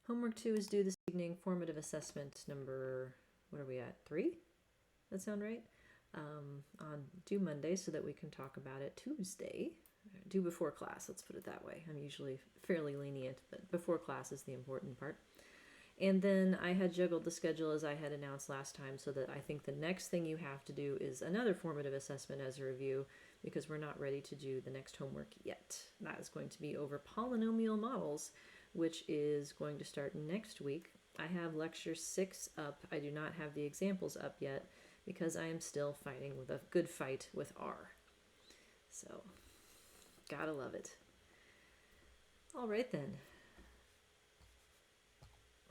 Homework 2 is due this evening. Formative assessment number, what are we at, 3? That sound right? On due Monday so that we can talk about it Tuesday. Due before class, let's put it that way. I'm usually fairly lenient, but before class is the important part. And then I had juggled the schedule as I had announced last time, so that I think the next thing you have to do is another formative assessment as a review, because we're not ready to do the next homework yet. That is going to be over polynomial models, which is going to start next week. I have lecture 6 up. I do not have the examples up yet because I am still fighting with a good fight with R. So, gotta love it. All right then.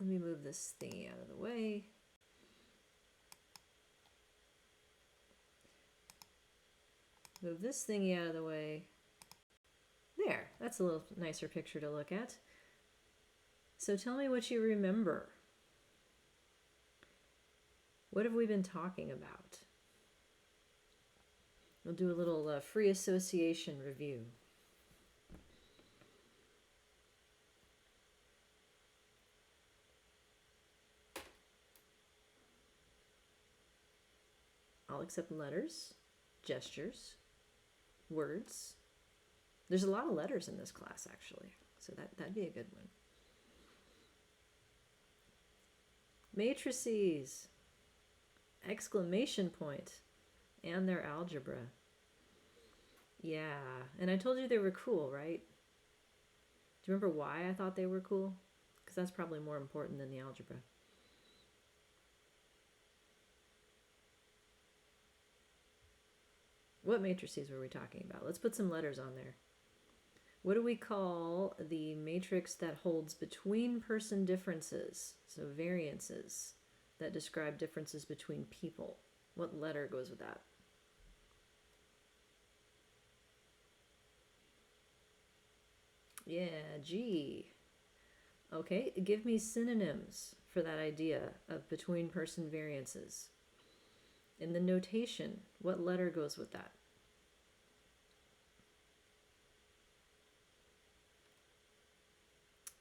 Let me move this thingy out of the way. Move this thingy out of the way. There, that's a little nicer picture to look at. So tell me what you remember. What have we been talking about? We'll do a little free association review. I'll accept letters, gestures, words. There's a lot of letters in this class, actually, so that'd be a good one. Matrices, exclamation point, and their algebra. Yeah, and I told you they were cool, right? Do you remember why I thought they were cool? Because that's probably more important than the algebra. What matrices were we talking about? Let's put some letters on there. What do we call the matrix that holds between person differences? So variances that describe differences between people. What letter goes with that? Yeah, G. Okay, give me synonyms for that idea of between person variances. In the notation, what letter goes with that?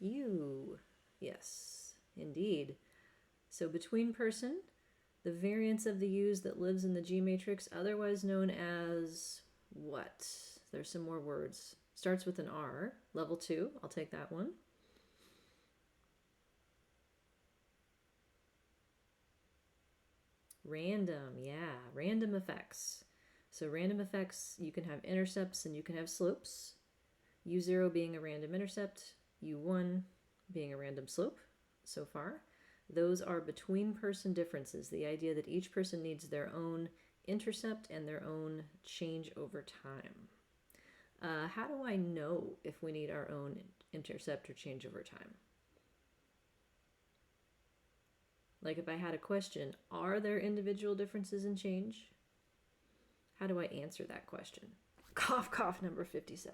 U. Yes, indeed. So between person, the variance of the U's that lives in the G matrix, otherwise known as what? There's some more words. Starts with an R. Level 2, I'll take that one. Random, yeah, random effects. So random effects, you can have intercepts and you can have slopes. U0 being a random intercept, U1 being a random slope so far. Those are between person differences, the idea that each person needs their own intercept and their own change over time. How do I know if we need our own intercept or change over time? Like if I had a question, are there individual differences in change? How do I answer that question? Cough, cough, number 57.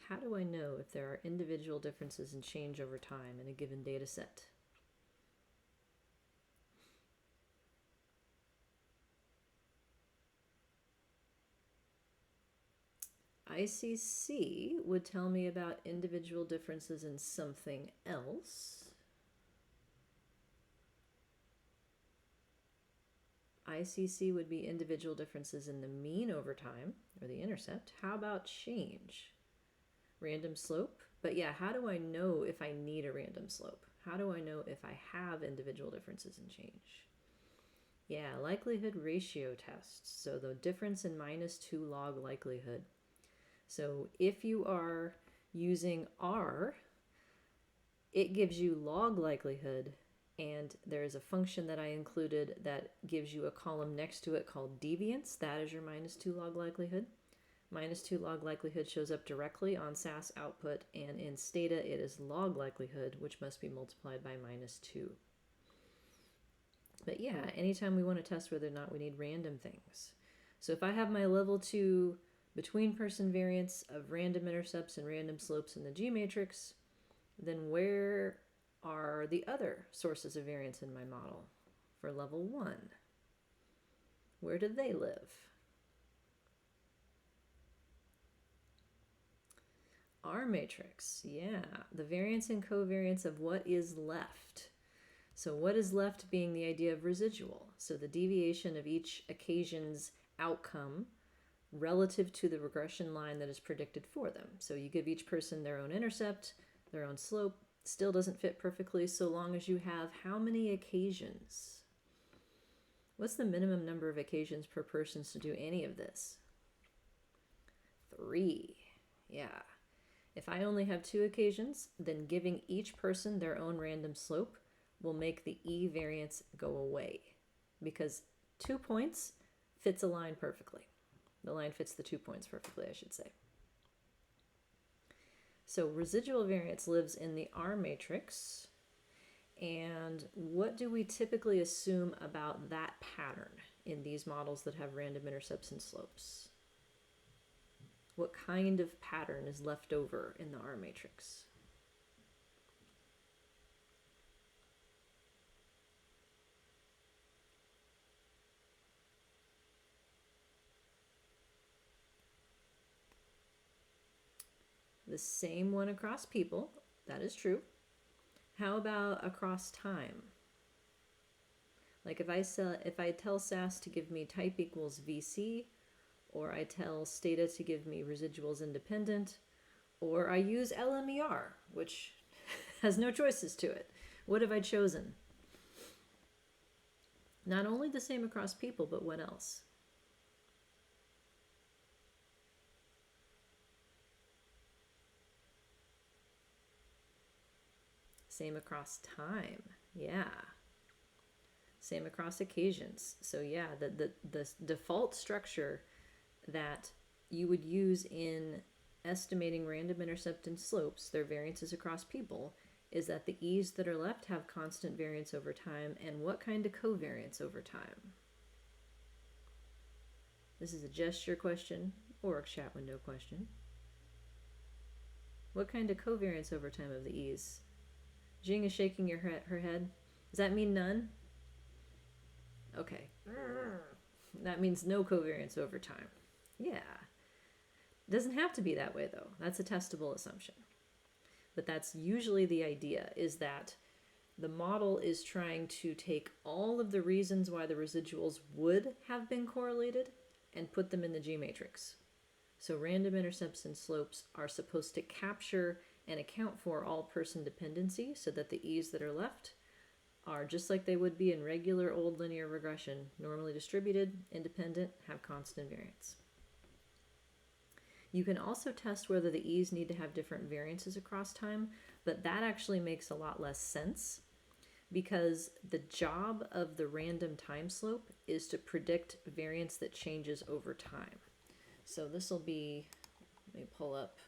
How do I know if there are individual differences in change over time in a given data set? ICC would tell me about individual differences in something else. ICC would be individual differences in the mean over time, or the intercept. How about change? Random slope. But yeah, how do I know if I need a random slope? How do I know if I have individual differences in change? Yeah, likelihood ratio tests. So the difference in -2 log likelihood. So if you are using R, it gives you log likelihood, and there is a function that I included that gives you a column next to it called deviance. That is your -2 log likelihood. -2 log likelihood shows up directly on SAS output, and in Stata it is log likelihood, which must be multiplied by -2. But yeah, anytime we want to test whether or not we need random things. So if I have my level 2 between person variance of random intercepts and random slopes in the G matrix, then where are the other sources of variance in my model for level 1? Where do they live? R matrix, yeah. The variance and covariance of what is left. So what is left being the idea of residual. So the deviation of each occasion's outcome relative to the regression line that is predicted for them. So you give each person their own intercept, their own slope, still doesn't fit perfectly so long as you have how many occasions? What's the minimum number of occasions per person to do any of this? 3. Yeah. If I only have 2 occasions, then giving each person their own random slope will make the E variance go away because 2 points fits a line perfectly. The line fits the 2 points perfectly, I should say. So residual variance lives in the R matrix. And what do we typically assume about that pattern in these models that have random intercepts and slopes? What kind of pattern is left over in the R matrix? The same one across people, that is true. How about across time? Like if I tell SAS to give me type equals VC, or I tell Stata to give me residuals independent, or I use LMER, which has no choices to it. What have I chosen? Not only the same across people, but what else? Same across time, yeah. Same across occasions. So yeah, the default structure that you would use in estimating random intercept and slopes, their variances across people, is that the E's that are left have constant variance over time. And what kind of covariance over time? This is a gesture question or a chat window question. What kind of covariance over time of the E's? Jing is shaking her head. Does that mean none? Okay. That means no covariance over time. Yeah. Doesn't have to be that way though. That's a testable assumption. But that's usually the idea, is that the model is trying to take all of the reasons why the residuals would have been correlated and put them in the G matrix. So random intercepts and slopes are supposed to capture and account for all person dependency so that the E's that are left are just like they would be in regular old linear regression, normally distributed, independent, have constant variance. You can also test whether the E's need to have different variances across time, but that actually makes a lot less sense because the job of the random time slope is to predict variance that changes over time. So this will be, let me pull up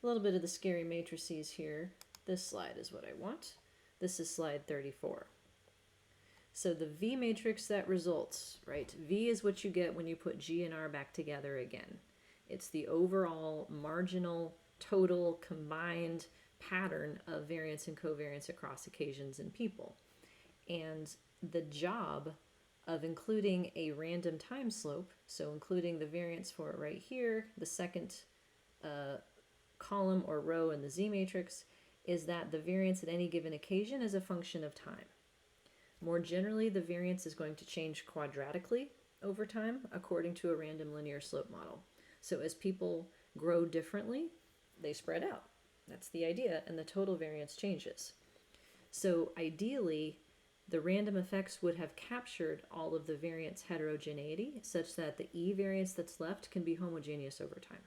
a little bit of the scary matrices here. This slide is what I want. This is slide 34. So the V matrix that results, right? V is what you get when you put G and R back together again. It's the overall marginal, total, combined pattern of variance and covariance across occasions and people. And the job of including a random time slope, so including the variance for it right here, the second column or row in the Z matrix, is that the variance at any given occasion is a function of time. More generally, the variance is going to change quadratically over time according to a random linear slope model. So as people grow differently, they spread out. That's the idea, and the total variance changes. So ideally, the random effects would have captured all of the variance heterogeneity such that the E variance that's left can be homogeneous over time.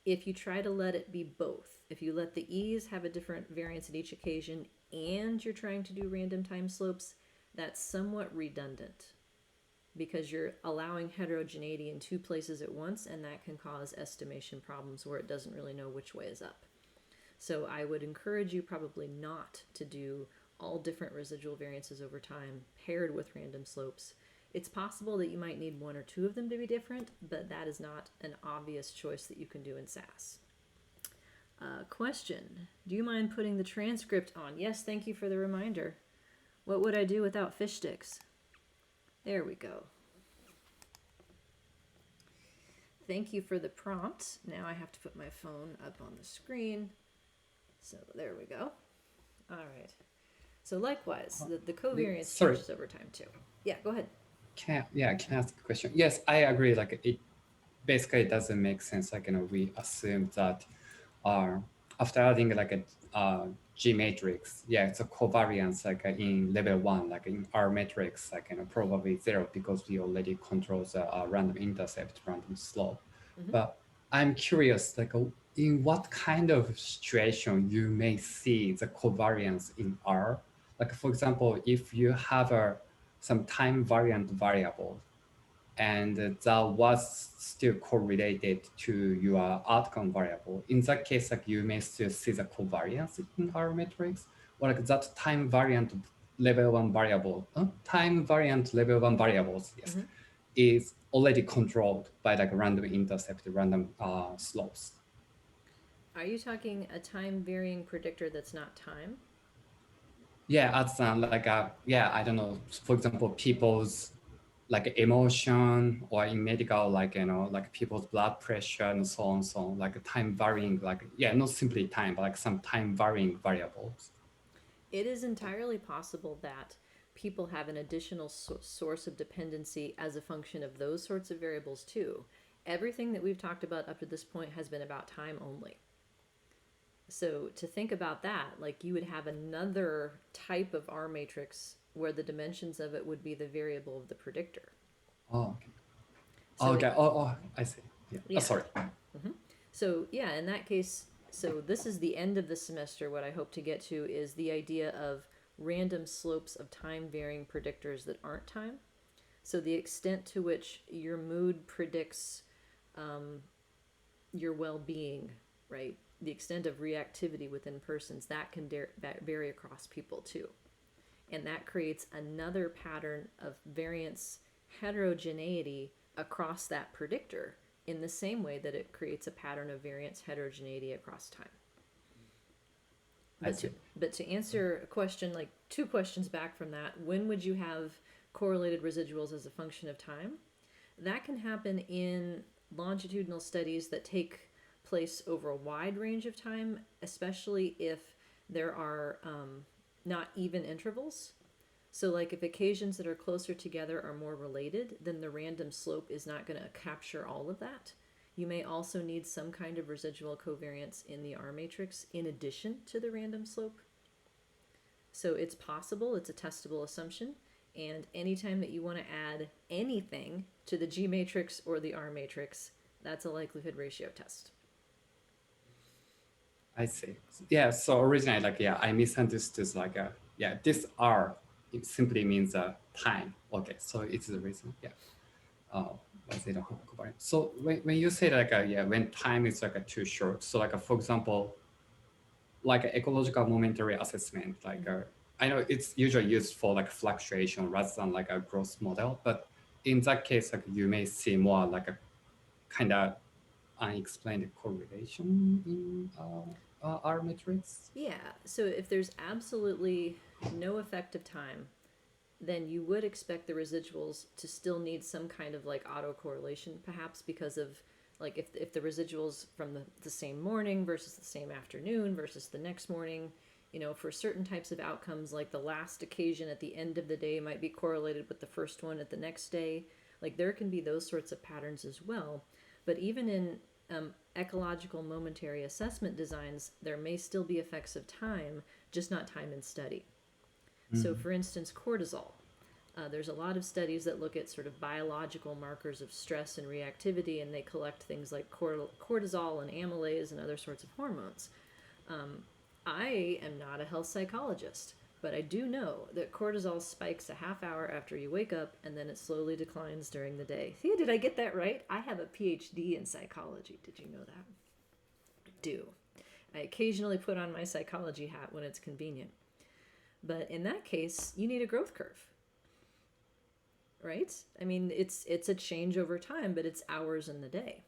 If you try to let it be both, if you let the E's have a different variance at each occasion and you're trying to do random time slopes, that's somewhat redundant because you're allowing heterogeneity in 2 places at once, and that can cause estimation problems where it doesn't really know which way is up. So I would encourage you probably not to do all different residual variances over time paired with random slopes. It's possible that you might need 1 or 2 of them to be different, but that is not an obvious choice that you can do in SAS. Question, do you mind putting the transcript on? Yes, thank you for the reminder. What would I do without fish sticks? There we go. Thank you for the prompt. Now I have to put my phone up on the screen. So there we go. All right. So likewise, the covariance Sorry. changes over time too. Yeah, go ahead. Can I ask a question? Yes, I agree. Like it basically doesn't make sense. Like we assume that uh, after adding like a G matrix, yeah, it's a covariance like in level one, like in R matrix, like probably zero because we already control the random intercept, random slope. Mm-hmm. But I'm curious, like in what kind of situation you may see the covariance in R? Like for example, if you have some time variant variable and that was still correlated to your outcome variable. In that case, like you may still see the covariance in our matrix, or like that time variant level one variable, time variant level one variables, yes, Mm-hmm. is already controlled by like random intercept, random slopes. Are you talking a time varying predictor that's not time? Yeah, at like yeah, I don't know. For example, people's like emotion or in medical, like like people's blood pressure and so on, like time varying, like yeah, not simply time, but like some time varying variables. It is entirely possible that people have an additional source of dependency as a function of those sorts of variables too. Everything that we've talked about up to this point has been about time only. So to think about that, like you would have another type of R matrix where the dimensions of it would be the variable of the predictor. Oh, okay. So Okay. it, Oh, I see. Yeah. Oh, yeah. sorry. Mm-hmm. So yeah, in that case, so this is the end of the semester. What I hope to get to is the idea of random slopes of time varying predictors that aren't time. So the extent to which your mood predicts your well-being, right? The extent of reactivity within persons that can vary across people too, and that creates another pattern of variance heterogeneity across that predictor in the same way that it creates a pattern of variance heterogeneity across time. I But to see. but to answer a question, like two questions back from that, when would you have correlated residuals as a function of time? That can happen in longitudinal studies that take place over a wide range of time, especially if there are not even intervals. So, like if occasions that are closer together are more related, then the random slope is not going to capture all of that. You may also need some kind of residual covariance in the R matrix in addition to the random slope. So it's possible, it's a testable assumption, and anytime that you want to add anything to the G matrix or the R matrix, that's a likelihood ratio test. I see. Yeah. So originally, like yeah, I misunderstood. Like yeah, this R it simply means time. Okay. So it's the reason. Yeah. But they don't have covariance. So when you say like yeah, when time is like too short, so like for example, like ecological momentary assessment, like I know it's usually used for like fluctuation rather than like a growth model, but in that case, like you may see more like a kind of unexplained correlation in our metrics. Yeah, so if there's absolutely no effect of time, then you would expect the residuals to still need some kind of like autocorrelation, perhaps because of like if the residuals from the same morning versus the same afternoon versus the next morning, for certain types of outcomes, like the last occasion at the end of the day might be correlated with the first one at the next day. Like there can be those sorts of patterns as well. But even in ecological momentary assessment designs, there may still be effects of time, just not time in study. So, for instance, cortisol. There's a lot of studies that look at sort of biological markers of stress and reactivity, and they collect things like cortisol and amylase and other sorts of hormones. I am not a health psychologist, but I do know that cortisol spikes a half hour after you wake up and then it slowly declines during the day. See, did I get that right? I have a PhD in psychology. Did you know that? I do. I occasionally put on my psychology hat when it's convenient. But in that case, you need a growth curve, right? I mean, it's a change over time, but it's hours in the day.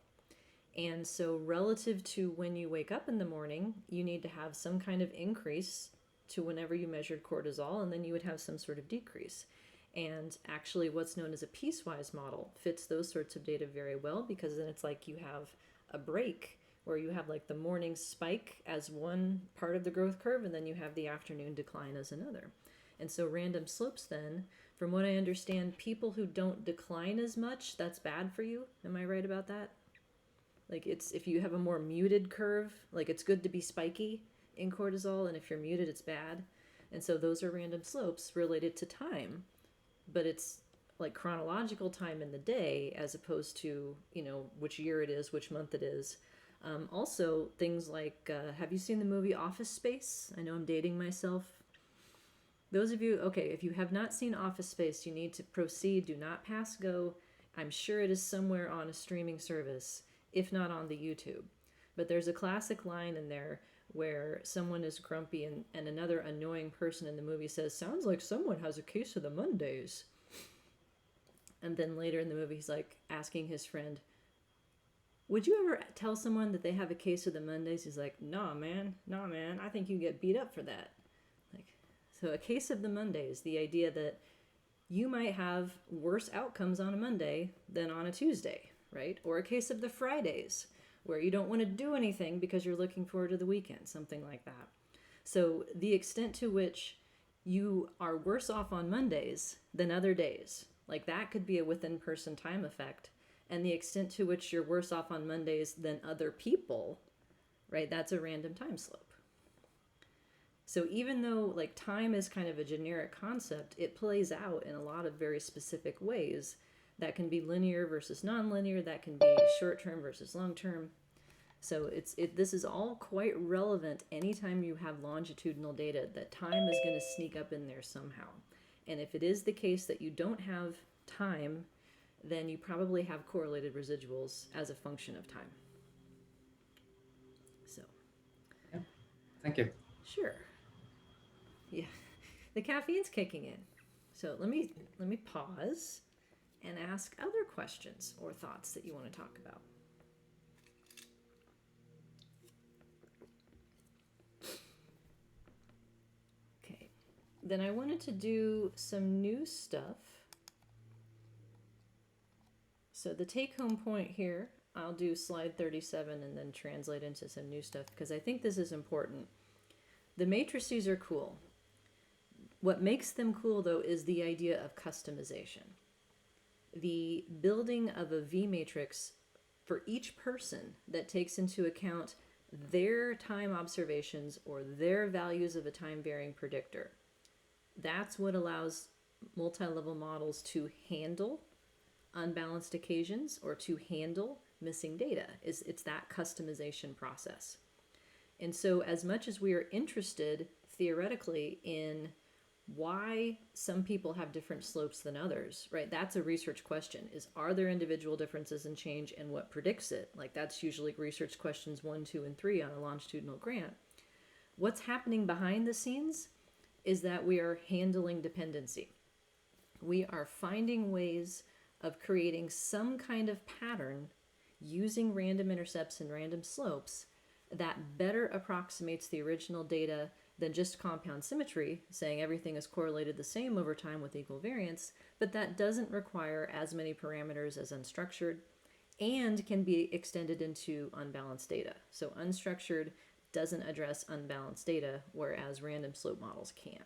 And so relative to when you wake up in the morning, you need to have some kind of increase to whenever you measured cortisol, and then you would have some sort of decrease. And actually what's known as a piecewise model fits those sorts of data very well, because then it's like you have a break where you have like the morning spike as one part of the growth curve, and then you have the afternoon decline as another. And so random slopes then, from what I understand, people who don't decline as much, that's bad for you. Am I right about that? Like it's, if you have a more muted curve, like it's good to be spiky in cortisol, and if you're muted, it's bad. And so those are random slopes related to time, but it's like chronological time in the day as opposed to, you know, which year it is, which month it is. Also, things like, have you seen the movie Office Space? I know I'm dating myself. Those of you, okay, if you have not seen Office Space, you need to proceed. Do not pass go. I'm sure it is somewhere on a streaming service, if not on the YouTube. But there's a classic line in there where someone is grumpy and another annoying person in the movie says, sounds like someone has a case of the Mondays. And then later in the movie, he's like asking his friend, would you ever tell someone that they have a case of the Mondays? He's like, nah, man, I think you get beat up for that. Like, so a case of the Mondays, the idea that you might have worse outcomes on a Monday than on a Tuesday, right? Or a case of the Fridays, where you don't want to do anything because you're looking forward to the weekend, something like that. So the extent to which you are worse off on Mondays than other days, like that could be a within person time effect. And the extent to which you're worse off on Mondays than other people, right, that's a random time slope. So even though like time is kind of a generic concept, it plays out in a lot of very specific ways. That can be linear versus nonlinear, that can be short-term versus long-term. So this is all quite relevant anytime you have longitudinal data, that time is going to sneak up in there somehow. And if it is the case that you don't have time, then you probably have correlated residuals as a function of time. So. Yeah. Thank you. Sure. Yeah, the caffeine's kicking in. So let me pause and ask other questions or thoughts that you want to talk about. Okay, then I wanted to do some new stuff. So the take-home point here, I'll do slide 37 and then translate into some new stuff, because I think this is important. The matrices are cool. What makes them cool, though, is the idea of customization. The building of a V matrix for each person that takes into account their time observations or their values of a time-varying predictor. That's what allows multi-level models to handle unbalanced occasions or to handle missing data. It's that customization process. And so as much as we are interested theoretically in why some people have different slopes than others, right? That's a research question, is are there individual differences in change and what predicts it? Like that's usually research questions 1, 2, and 3 on a longitudinal grant. What's happening behind the scenes is that we are handling dependency. We are finding ways of creating some kind of pattern using random intercepts and random slopes that better approximates the original data than just compound symmetry, saying everything is correlated the same over time with equal variance, but that doesn't require as many parameters as unstructured and can be extended into unbalanced data. So unstructured doesn't address unbalanced data, whereas random slope models can.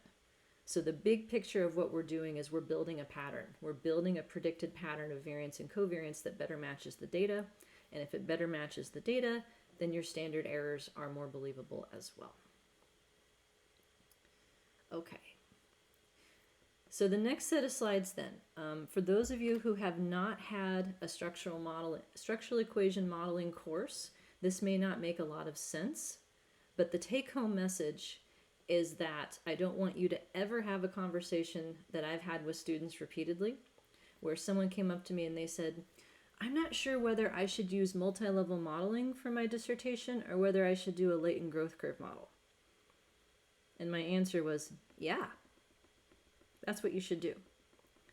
So the big picture of what we're doing is we're building a pattern. We're building a predicted pattern of variance and covariance that better matches the data. And if it better matches the data, then your standard errors are more believable as well. Okay. So the next set of slides then, for those of you who have not had a structural equation modeling course, this may not make a lot of sense, but the take-home message is that I don't want you to ever have a conversation that I've had with students repeatedly, where someone came up to me and they said, I'm not sure whether I should use multi-level modeling for my dissertation or whether I should do a latent growth curve model. And my answer was, yeah, that's what you should do.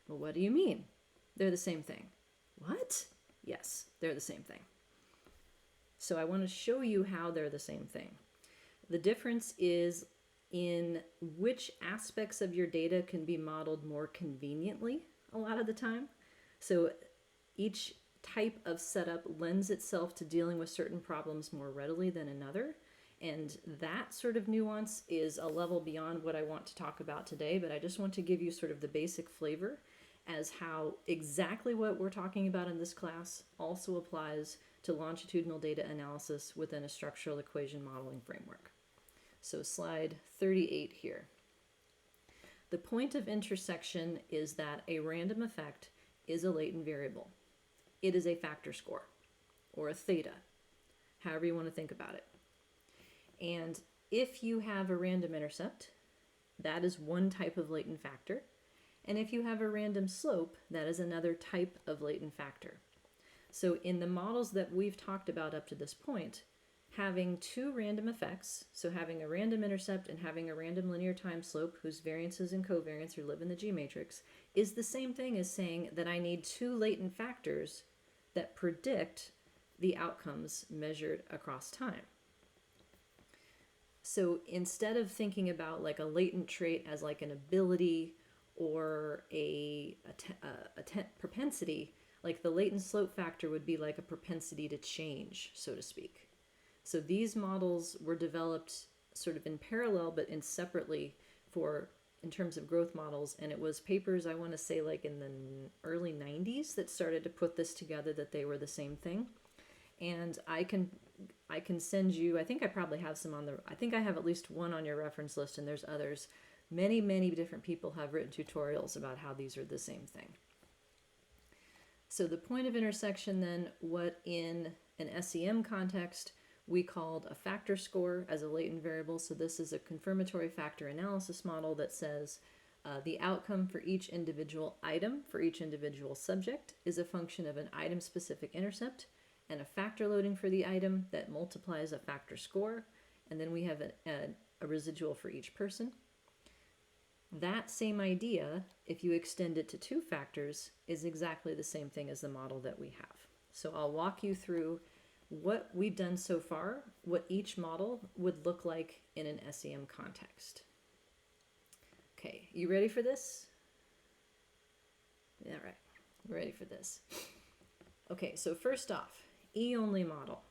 Well, what do you mean? They're the same thing. What? Yes, they're the same thing. So I want to show you how they're the same thing. The difference is in which aspects of your data can be modeled more conveniently a lot of the time. So each type of setup lends itself to dealing with certain problems more readily than another. And that sort of nuance is a level beyond what I want to talk about today, but I just want to give you sort of the basic flavor as how exactly what we're talking about in this class also applies to longitudinal data analysis within a structural equation modeling framework. So slide 38 here. The point of intersection is that a random effect is a latent variable. It is a factor score, or a theta, however you want to think about it. And if you have a random intercept, that is one type of latent factor. And if you have a random slope, that is another type of latent factor. So in the models that we've talked about up to this point, having two random effects, so having a random intercept and having a random linear time slope whose variances and covariance live in the G matrix, is the same thing as saying that I need two latent factors that predict the outcomes measured across time. So instead of thinking about like a latent trait as like an ability or a propensity, like the latent slope factor would be like a propensity to change, so to speak. So these models were developed sort of in parallel but in separately in terms of growth models, and it was papers, I want to say like in the early 90s, that started to put this together, that they were the same thing. And I can send you, I think I probably have some I think I have at least one on your reference list, and there's others. Many, many different people have written tutorials about how these are the same thing. So the point of intersection then, what in an SEM context we called a factor score as a latent variable. So this is a confirmatory factor analysis model that says the outcome for each individual item, for each individual subject, is a function of an item-specific intercept and a factor loading for the item that multiplies a factor score, and then we have a residual for each person. That same idea, if you extend it to two factors, is exactly the same thing as the model that we have. So I'll walk you through what we've done so far, what each model would look like in an SEM context. Okay, you ready for this? Yeah, right. Ready for this. Okay, so first off, E-only model.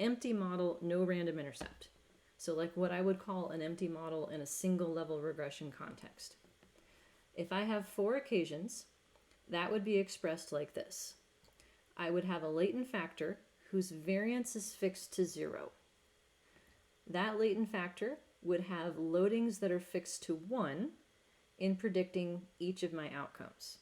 Empty model, no random intercept. So like what I would call an empty model in a single level regression context. If I have 4 occasions, that would be expressed like this. I would have a latent factor whose variance is fixed to 0. That latent factor would have loadings that are fixed to 1 in predicting each of my outcomes.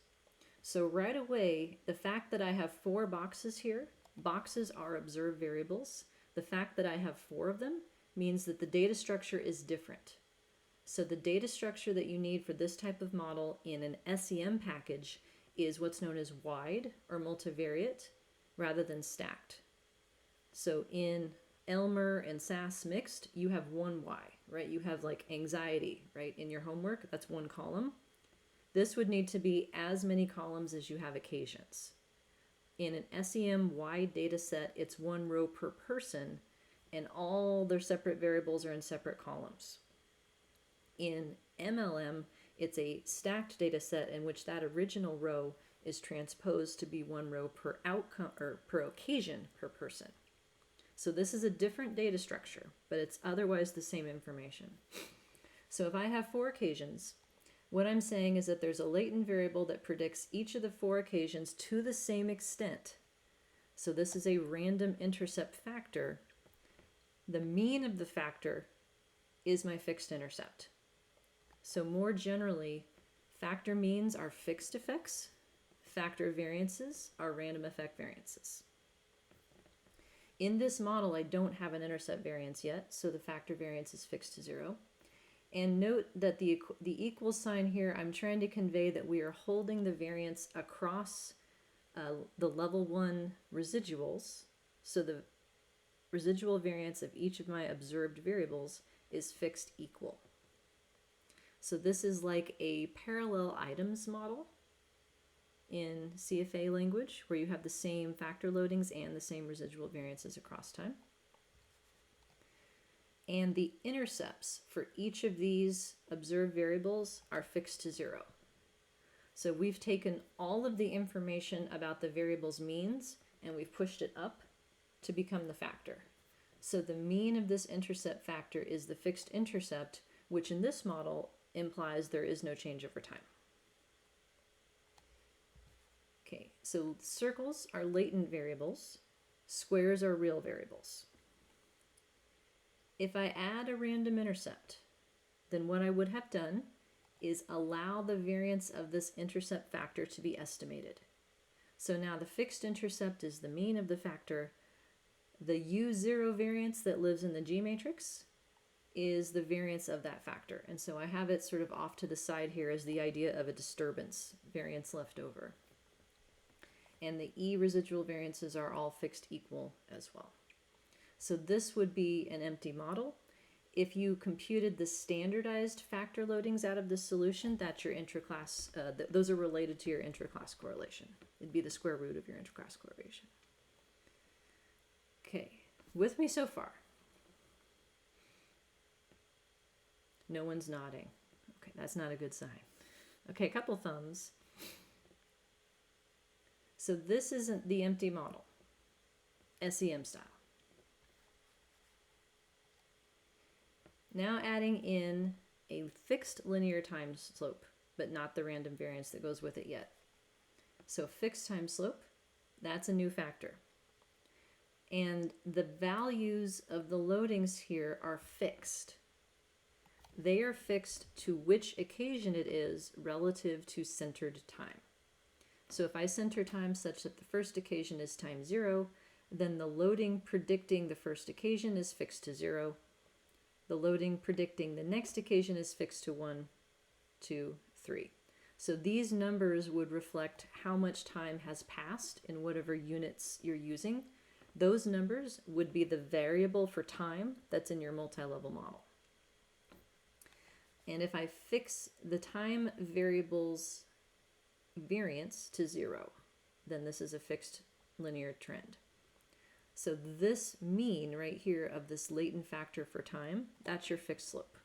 So right away, the fact that I have 4 boxes here, boxes are observed variables. The fact that I have 4 of them means that the data structure is different. So the data structure that you need for this type of model in an SEM package is what's known as wide or multivariate rather than stacked. So in Elmer and SAS mixed, you have 1 Y, right? You have like anxiety, right? In your homework, that's 1 column. This would need to be as many columns as you have occasions. In an SEM wide data set, it's 1 row per person, and all their separate variables are in separate columns. In MLM, it's a stacked data set in which that original row is transposed to be 1 row per outcome or per occasion per person. So this is a different data structure, but it's otherwise the same information. So if I have 4 occasions, what I'm saying is that there's a latent variable that predicts each of the 4 occasions to the same extent. So this is a random intercept factor. The mean of the factor is my fixed intercept. So more generally, factor means are fixed effects. Factor variances are random effect variances. In this model, I don't have an intercept variance yet, so the factor variance is fixed to 0. And note that the equal sign here, I'm trying to convey that we are holding the variance across the level 1 residuals. So the residual variance of each of my observed variables is fixed equal. So this is like a parallel items model in CFA language, where you have the same factor loadings and the same residual variances across time. and the intercepts for each of these observed variables are fixed to 0. So we've taken all of the information about the variable's means and we've pushed it up to become the factor. So the mean of this intercept factor is the fixed intercept, which in this model implies there is no change over time. Okay, so circles are latent variables, squares are real variables. If I add a random intercept, then what I would have done is allow the variance of this intercept factor to be estimated. So now the fixed intercept is the mean of the factor. The U0 variance that lives in the G matrix is the variance of that factor. And so I have it sort of off to the side here as the idea of a disturbance, variance left over. And the E residual variances are all fixed equal as well. So this would be an empty model. If you computed the standardized factor loadings out of this solution, that's your intraclass, those are related to your intraclass correlation. It'd be the square root of your intraclass correlation. Okay, with me so far? No one's nodding. Okay, that's not a good sign. Okay, a couple thumbs. So this isn't the empty model, SEM style. Now adding in a fixed linear time slope, but not the random variance that goes with it yet. So fixed time slope, that's a new factor. And the values of the loadings here are fixed. They are fixed to which occasion it is relative to centered time. So if I center time such that the first occasion is time 0, then the loading predicting the first occasion is fixed to 0. The loading predicting the next occasion is fixed to 1, 2, 3. So these numbers would reflect how much time has passed in whatever units you're using. Those numbers would be the variable for time that's in your multi-level model. And if I fix the time variable's variance to 0, then this is a fixed linear trend. So this mean right here of this latent factor for time, that's your fixed slope.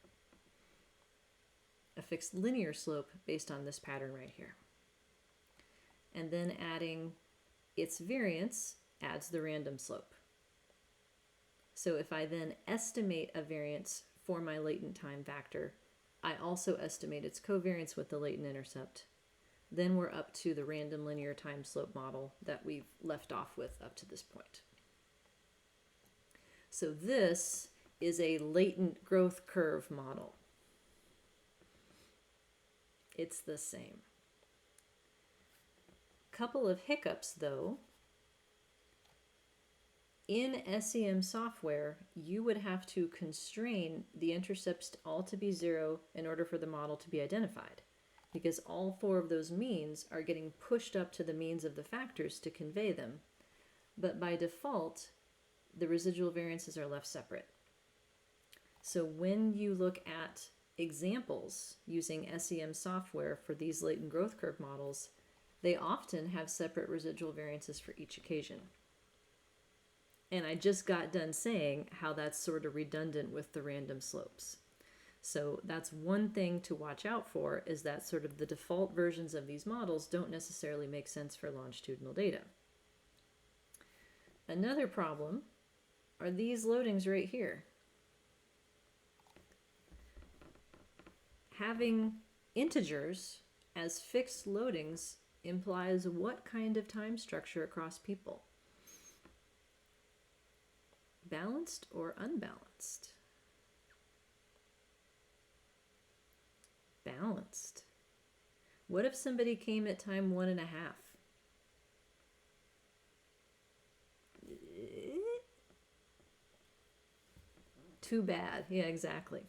A fixed linear slope based on this pattern right here. And then adding its variance adds the random slope. So if I then estimate a variance for my latent time factor, I also estimate its covariance with the latent intercept. Then we're up to the random linear time slope model that we've left off with up to this point. So this is a latent growth curve model. It's the same. Couple of hiccups though. In SEM software, you would have to constrain the intercepts all to be 0 in order for the model to be identified, because all 4 of those means are getting pushed up to the means of the factors to convey them. But by default, the residual variances are left separate. So when you look at examples using SEM software for these latent growth curve models, they often have separate residual variances for each occasion. And I just got done saying how that's sort of redundant with the random slopes. So that's one thing to watch out for, is that sort of the default versions of these models don't necessarily make sense for longitudinal data. Another problem are these loadings right here. Having integers as fixed loadings implies what kind of time structure across people? Balanced or unbalanced? Balanced. What if somebody came at time 1.5? Too bad. Yeah, exactly.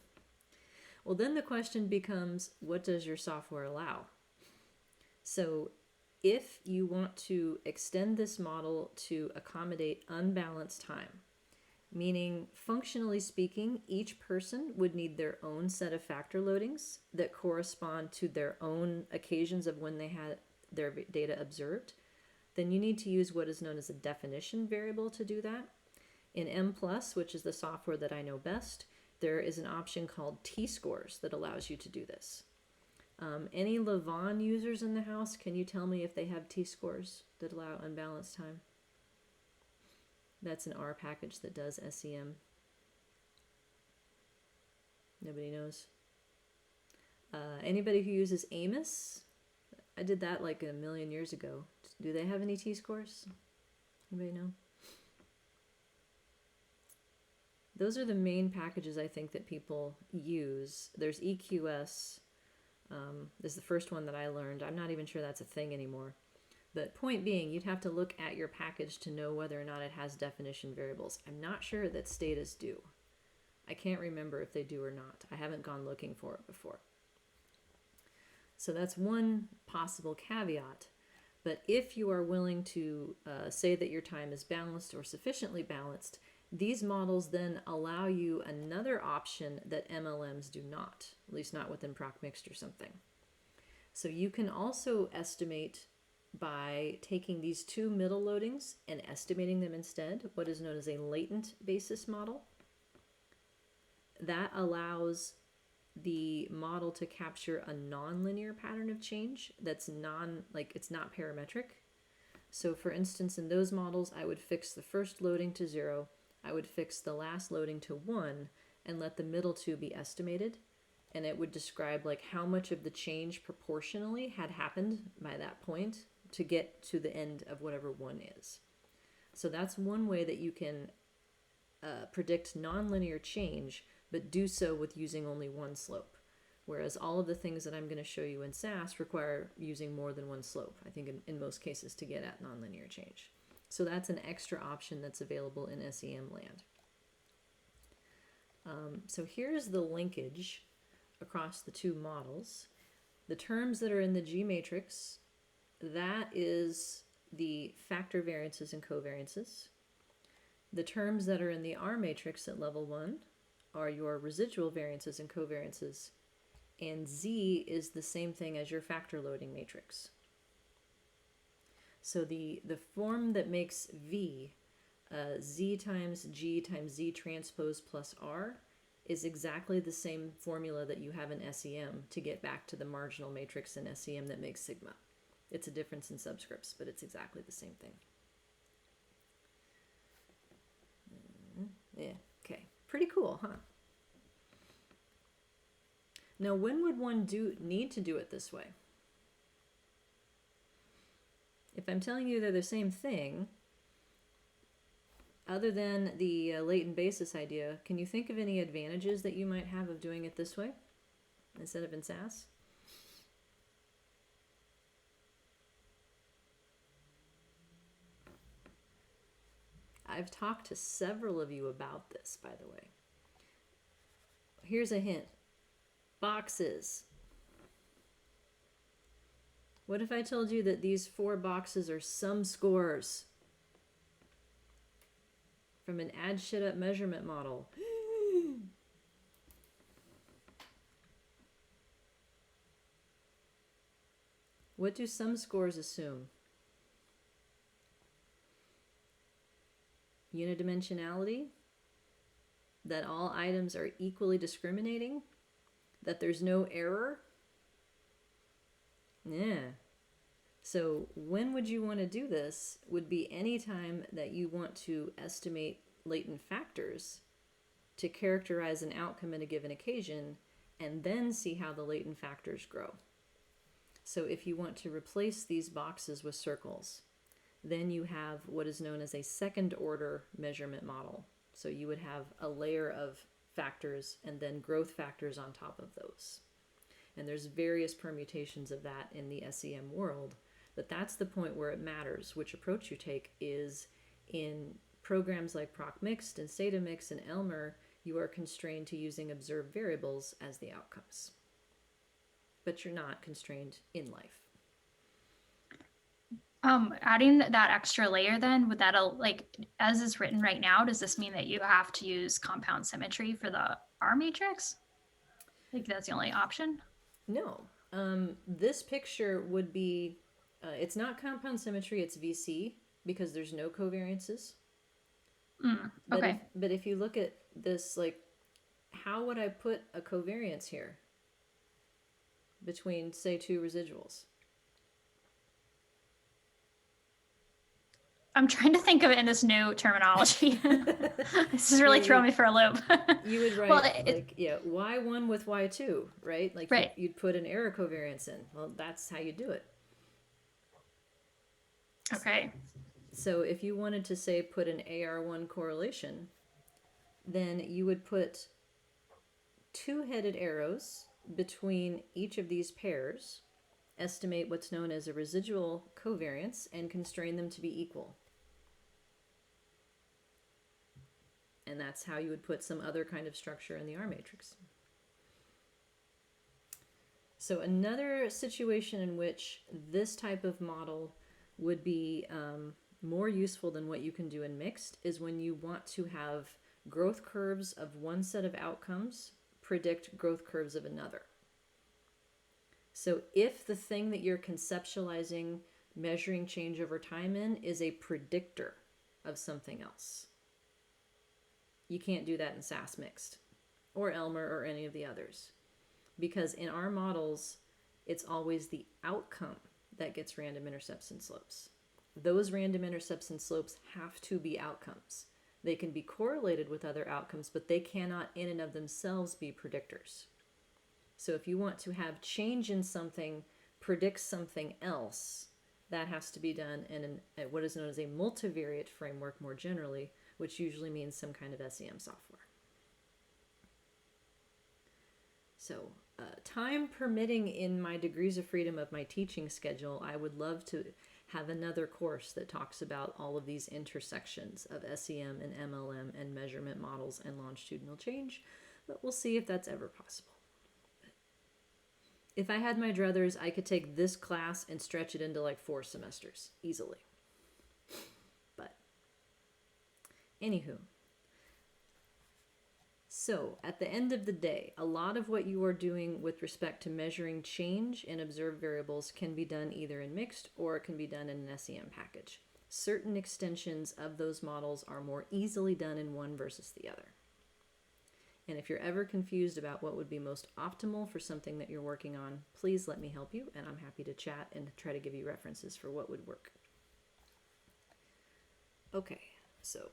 Well, then the question becomes, what does your software allow? So if you want to extend this model to accommodate unbalanced time, meaning functionally speaking, each person would need their own set of factor loadings that correspond to their own occasions of when they had their data observed, then you need to use what is known as a definition variable to do that. In M+, which is the software that I know best, there is an option called T-scores that allows you to do this. Any Levon users in the house, can you tell me if they have T-scores that allow unbalanced time? That's an R package that does SEM. Nobody knows. Anybody who uses Amos? I did that like a million years ago. Do they have any T-scores? Anybody know? Those are the main packages I think that people use. There's EQS. This is the first one that I learned. I'm not even sure that's a thing anymore. But point being, you'd have to look at your package to know whether or not it has definition variables. I'm not sure that status do. I can't remember if they do or not. I haven't gone looking for it before. So that's one possible caveat. But if you are willing to say that your time is balanced or sufficiently balanced, these models then allow you another option that MLMs do not, at least not within ProcMixed or something. So you can also estimate by taking these two middle loadings and estimating them instead, what is known as a latent basis model. That allows the model to capture a nonlinear pattern of change that's it's not parametric. So for instance, in those models, I would fix the first loading to 0, I would fix the last loading to 1, and let the middle two be estimated. And it would describe like how much of the change proportionally had happened by that point to get to the end of whatever 1 is. So that's one way that you can predict nonlinear change, but do so with using only one slope. Whereas all of the things that I'm going to show you in SAS require using more than one slope, I think in most cases, to get at nonlinear change. So that's an extra option that's available in SEM land. So here's the linkage across the two models. The terms that are in the G matrix, that is the factor variances and covariances. The terms that are in the R matrix at level 1 are your residual variances and covariances, and Z is the same thing as your factor loading matrix. So the form that makes V, Z times G times Z transpose plus R, is exactly the same formula that you have in SEM to get back to the marginal matrix in SEM that makes sigma. It's a difference in subscripts, but it's exactly the same thing. Yeah, okay. Pretty cool, huh? Now, when would one need to do it this way? If I'm telling you they're the same thing, other than the latent basis idea, can you think of any advantages that you might have of doing it this way instead of in SAS? I've talked to several of you about this, by the way. Here's a hint. Boxes. What if I told you that these 4 boxes are sum scores from an add shit up measurement model? What do sum scores assume? Unidimensionality? That all items are equally discriminating? That there's no error? Yeah. So when would you want to do this would be any time that you want to estimate latent factors to characterize an outcome in a given occasion and then see how the latent factors grow. So if you want to replace these boxes with circles, then you have what is known as a second order measurement model. So you would have a layer of factors and then growth factors on top of those. And there's various permutations of that in the SEM world, but that's the point where it matters which approach you take. Is in programs like ProcMixed and StataMix and Elmer, you are constrained to using observed variables as the outcomes. But you're not constrained in life. Adding that extra layer then, would that, like, as is written right now, does this mean that you have to use compound symmetry for the R matrix? Like that's the only option? No. This picture would be, it's not compound symmetry, it's VC, because there's no covariances. Okay. But if you look at this, like how would I put a covariance here between, say, two residuals? I'm trying to think of it in this new terminology. This is really throwing me for a loop. You would write Well, y1 with y2, right? Like right. you'd put an error covariance in. Well, that's how you do it. Okay. So if you wanted to say put an AR1 correlation, then you would put two-headed arrows between each of these pairs, estimate what's known as a residual covariance, and constrain them to be equal. And that's how you would put some other kind of structure in the R matrix. So another situation in which this type of model would be more useful than what you can do in mixed is when you want to have growth curves of one set of outcomes predict growth curves of another. So if the thing that you're conceptualizing measuring change over time in is a predictor of something else, you can't do that in SAS mixed or Elmer or any of the others. Because in our models, it's always the outcome that gets random intercepts and slopes. Those random intercepts and slopes have to be outcomes. They can be correlated with other outcomes, but they cannot in and of themselves be predictors. So if you want to have change in something predict something else, that has to be done in what is known as a multivariate framework more generally, which usually means some kind of SEM software. So time permitting in my degrees of freedom of my teaching schedule, I would love to have another course that talks about all of these intersections of SEM and MLM and measurement models and longitudinal change, but we'll see if that's ever possible. If I had my druthers, I could take this class and stretch it into like 4 semesters easily. But anywho, so at the end of the day, a lot of what you are doing with respect to measuring change in observed variables can be done either in mixed or it can be done in an SEM package. Certain extensions of those models are more easily done in one versus the other. And if you're ever confused about what would be most optimal for something that you're working on, please let me help you, and I'm happy to chat and try to give you references for what would work. Okay, so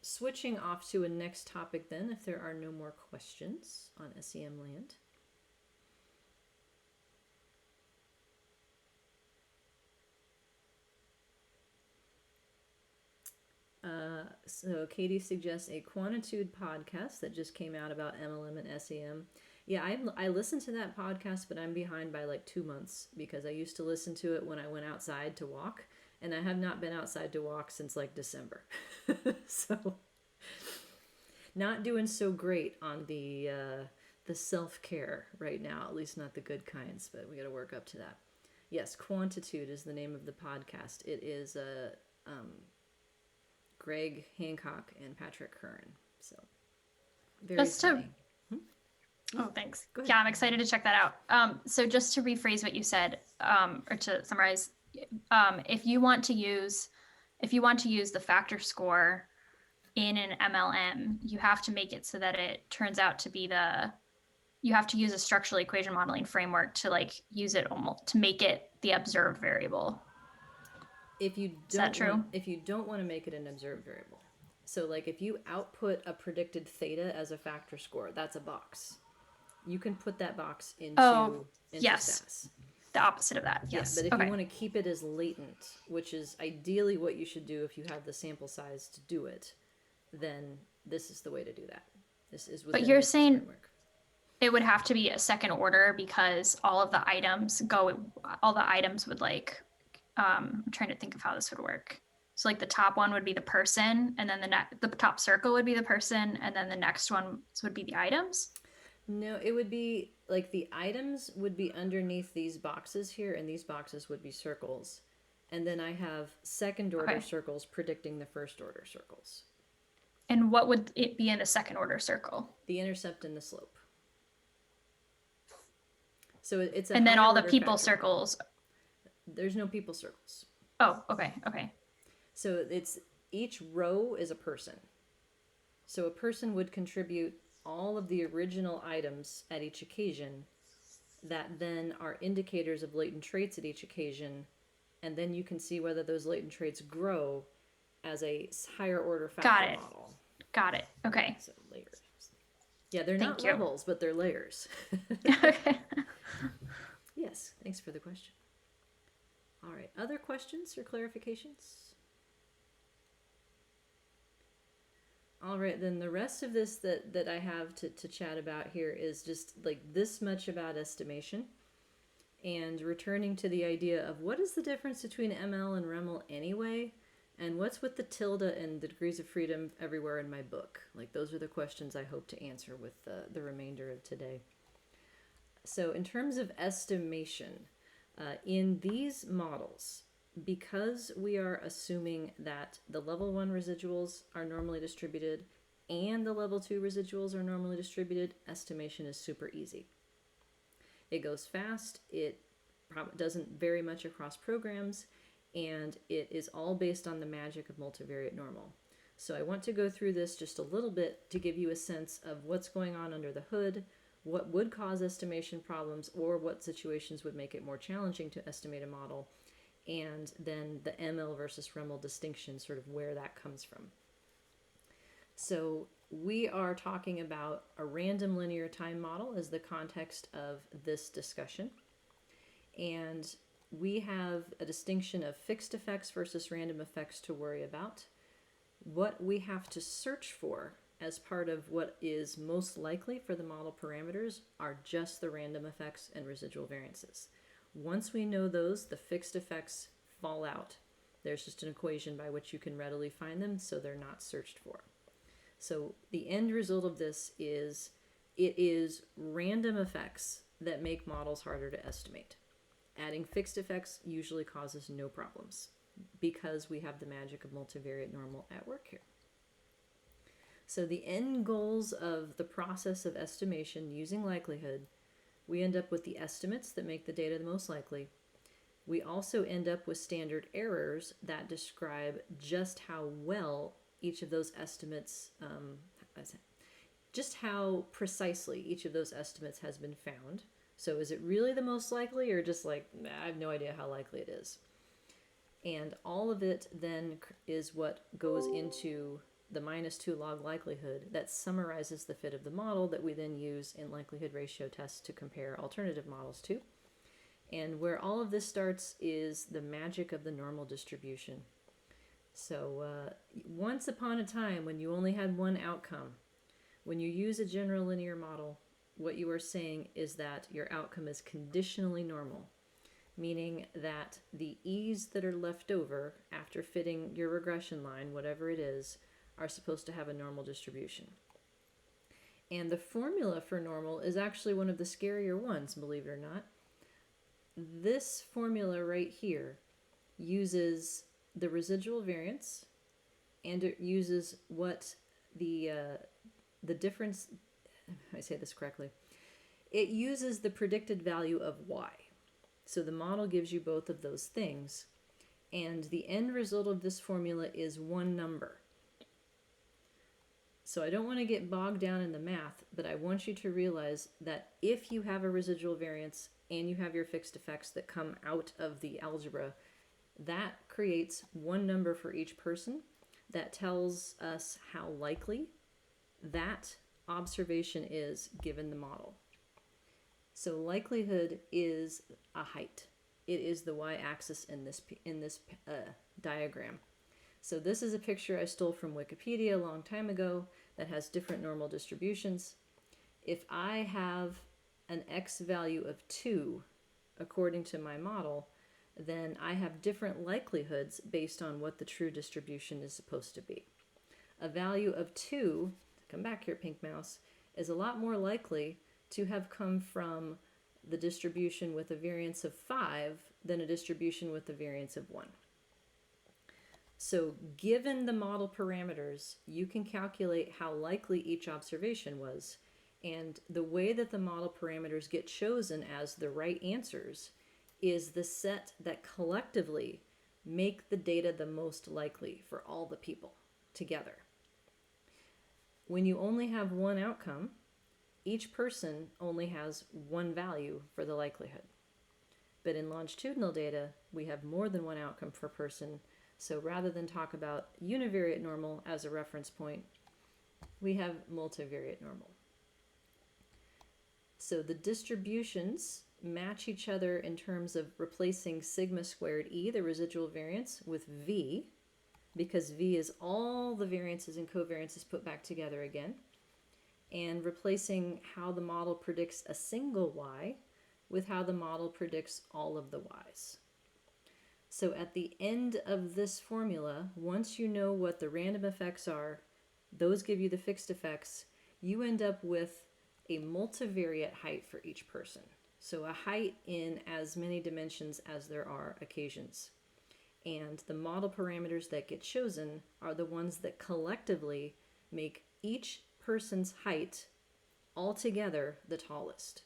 switching off to a next topic then, if there are no more questions on SEM land. So Katie suggests a Quantitude podcast that just came out about MLM and SEM. Yeah, I listened to that podcast, but I'm behind by like 2 months because I used to listen to it when I went outside to walk, and I have not been outside to walk since like December. So not doing so great on the self-care right now, at least not the good kinds, but we got to work up to that. Yes, Quantitude is the name of the podcast. It is Greg Hancock and Patrick Curran. So very funny. Oh, thanks. Yeah, I'm excited to check that out. So just to rephrase what you said, or to summarize, if you want to use the factor score in an MLM, you have to make it so that it turns out to be you have to use a structural equation modeling framework to like use it almost to make it the observed variable. Is that true? If you don't want to make it an observed variable, so like if you output a predicted theta as a factor score, that's a box. You can put that box into SAS. The opposite of that. Yes. Yeah, but if you want to keep it as latent, which is ideally what you should do if you have the sample size to do it, then this is the way to do that. This is within But you're this saying framework. It would have to be a second order because all the items would like, I'm trying to think of how this would work. So like the top one would be the person, and then the top circle would be the person, and then the next one would be the items. No, it would be like the items would be underneath these boxes here, and these boxes would be circles. And then I have second order circles predicting the first order circles. And what would it be in the second order circle? The intercept and the slope. So it's and then all the people factor. Circles. There's no people circles. Oh, okay. So it's each row is a person. So a person would contribute all of the original items at each occasion that then are indicators of latent traits at each occasion, and then you can see whether those latent traits grow as a higher order factor model. Got it. Okay. So layers. Yeah, they're Thank not you. levels, but they're layers. Okay. Yes, thanks for the question. All right, other questions or clarifications? All right, then the rest of this that I have to chat about here is just like this much about estimation, and returning to the idea of what is the difference between ML and REML anyway, and what's with the tilde and the degrees of freedom everywhere in my book. Like those are the questions I hope to answer with the remainder of today. So in terms of estimation, in these models, because we are assuming that the level 1 residuals are normally distributed and the level 2 residuals are normally distributed, estimation is super easy. It goes fast, it doesn't vary much across programs, and it is all based on the magic of multivariate normal. So I want to go through this just a little bit to give you a sense of what's going on under the hood, what would cause estimation problems, or what situations would make it more challenging to estimate a model, and then the ML versus REML distinction, sort of where that comes from. So we are talking about a random linear time model as the context of this discussion. And we have a distinction of fixed effects versus random effects to worry about. What we have to search for as part of what is most likely for the model parameters are just the random effects and residual variances. Once we know those, the fixed effects fall out. There's just an equation by which you can readily find them, so they're not searched for. So the end result of this is it is random effects that make models harder to estimate. Adding fixed effects usually causes no problems because we have the magic of multivariate normal at work here. So the end goals of the process of estimation using likelihood, we end up with the estimates that make the data the most likely. We also end up with standard errors that describe just how well each of those estimates, just how precisely each of those estimates has been found. So is it really the most likely, or just like, I have no idea how likely it is? And all of it then is what goes into the -2 log likelihood that summarizes the fit of the model that we then use in likelihood ratio tests to compare alternative models to. And where all of this starts is the magic of the normal distribution. So once upon a time, when you only had one outcome, when you use a general linear model, what you are saying is that your outcome is conditionally normal, meaning that the e's that are left over after fitting your regression line, whatever it is, are supposed to have a normal distribution. And the formula for normal is actually one of the scarier ones, believe it or not. This formula right here uses the residual variance, and it uses what the difference, I say this correctly, it uses the predicted value of y. So the model gives you both of those things, and the end result of this formula is one number. So I don't want to get bogged down in the math, but I want you to realize that if you have a residual variance and you have your fixed effects that come out of the algebra, that creates one number for each person that tells us how likely that observation is given the model. So likelihood is a height. It is the y-axis in this diagram. So this is a picture I stole from Wikipedia a long time ago that has different normal distributions. If I have an x value of 2, according to my model, then I have different likelihoods based on what the true distribution is supposed to be. A value of 2, come back here, pink mouse, is a lot more likely to have come from the distribution with a variance of 5 than a distribution with a variance of 1. So given the model parameters, you can calculate how likely each observation was, and the way that the model parameters get chosen as the right answers is the set that collectively make the data the most likely for all the people together. when you only have one outcome, each person only has one value for the likelihood. But in longitudinal data, we have more than one outcome per person. So rather than talk about univariate normal as a reference point, we have multivariate normal. So the distributions match each other in terms of replacing sigma squared E, the residual variance, with V, because V is all the variances and covariances put back together again, and replacing how the model predicts a single Y with how the model predicts all of the Y's. So at the end of this formula, once you know what the random effects are, those give you the fixed effects, you end up with a multivariate height for each person. So a height in as many dimensions as there are occasions. And the model parameters that get chosen are the ones that collectively make each person's height altogether the tallest.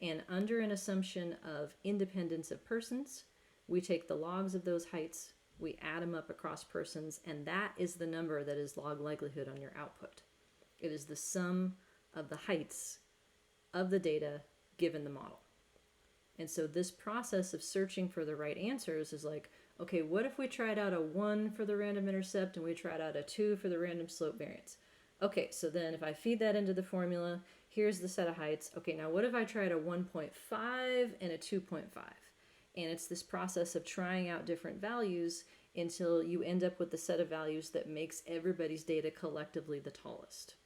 And under an assumption of independence of persons, we take the logs of those heights, we add them up across persons, and that is the number that is log likelihood on your output. It is the sum of the heights of the data given the model. And so this process of searching for the right answers is like, okay, what if we tried out a 1 for the random intercept and we tried out a 2 for the random slope variance? Okay, so then if I feed that into the formula, here's the set of heights. Okay, now what if I tried a 1.5 and a 2.5? And it's this process of trying out different values until you end up with the set of values that makes everybody's data collectively the tallest.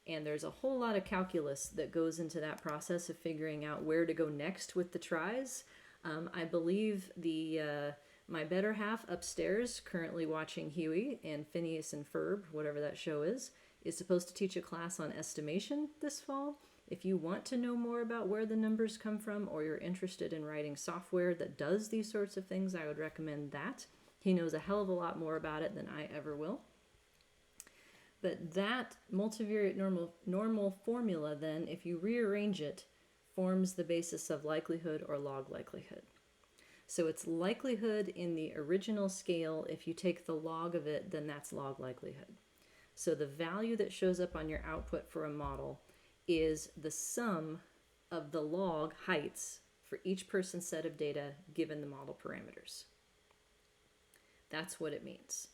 And there's a whole lot of calculus that goes into that process of figuring out where to go next with the tries. I believe my better half upstairs, currently watching Huey and Phineas and Ferb, whatever that show is supposed to teach a class on estimation this fall. If you want to know more about where the numbers come from, or you're interested in writing software that does these sorts of things, I would recommend that. He knows a hell of a lot more about it than I ever will. But that multivariate normal formula then, if you rearrange it, forms the basis of likelihood or log likelihood. So it's likelihood in the original scale. If you take the log of it, then that's log likelihood. So the value that shows up on your output for a model is the sum of the log heights for each person's set of data given the model parameters. That's what it means.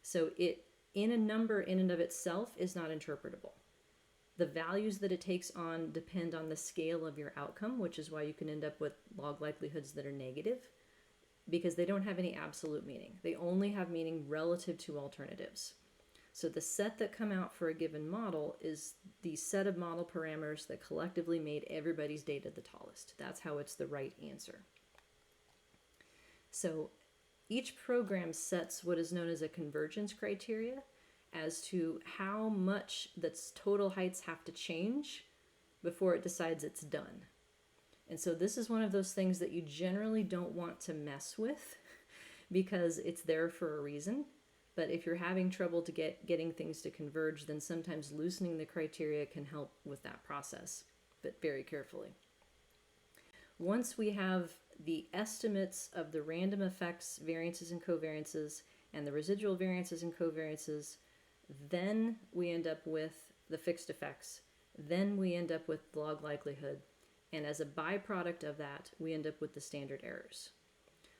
So it, in a number in and of itself, is not interpretable. The values that it takes on depend on the scale of your outcome, which is why you can end up with log likelihoods that are negative, because they don't have any absolute meaning. They only have meaning relative to alternatives. So the set that come out for a given model is the set of model parameters that collectively made everybody's data the tallest. That's how it's the right answer. So each program sets what is known as a convergence criteria as to how much the total heights have to change before it decides it's done. And so this is one of those things that you generally don't want to mess with because it's there for a reason. But if you're having trouble to getting things to converge, then sometimes loosening the criteria can help with that process, but very carefully. Once we have the estimates of the random effects, variances and covariances, and the residual variances and covariances, then we end up with the fixed effects. Then we end up with log likelihood. And as a byproduct of that, we end up with the standard errors.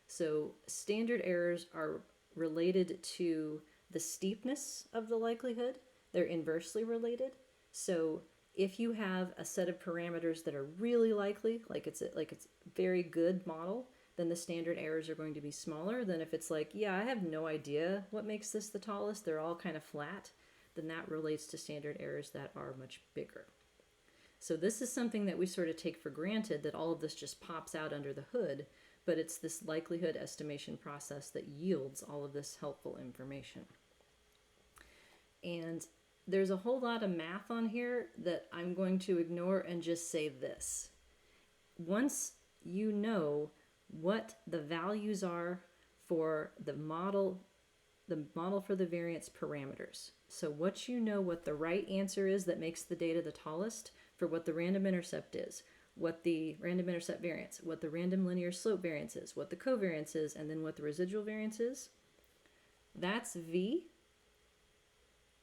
So standard errors are related to the steepness of the likelihood. They're inversely related. So if you have a set of parameters that are really likely, like it's a very good model, then the standard errors are going to be smaller than if it's like, yeah, I have no idea what makes this the tallest, they're all kind of flat, then that relates to standard errors that are much bigger. So this is something that we sort of take for granted, that all of this just pops out under the hood, but it's this likelihood estimation process that yields all of this helpful information. And there's a whole lot of math on here that I'm going to ignore and just say this. Once you know what the values are for the model for the variance parameters, so what you know what the right answer is that makes the data the tallest for what the random intercept is, what the random intercept variance, what the random linear slope variance is, what the covariance is, and then what the residual variance is, that's V.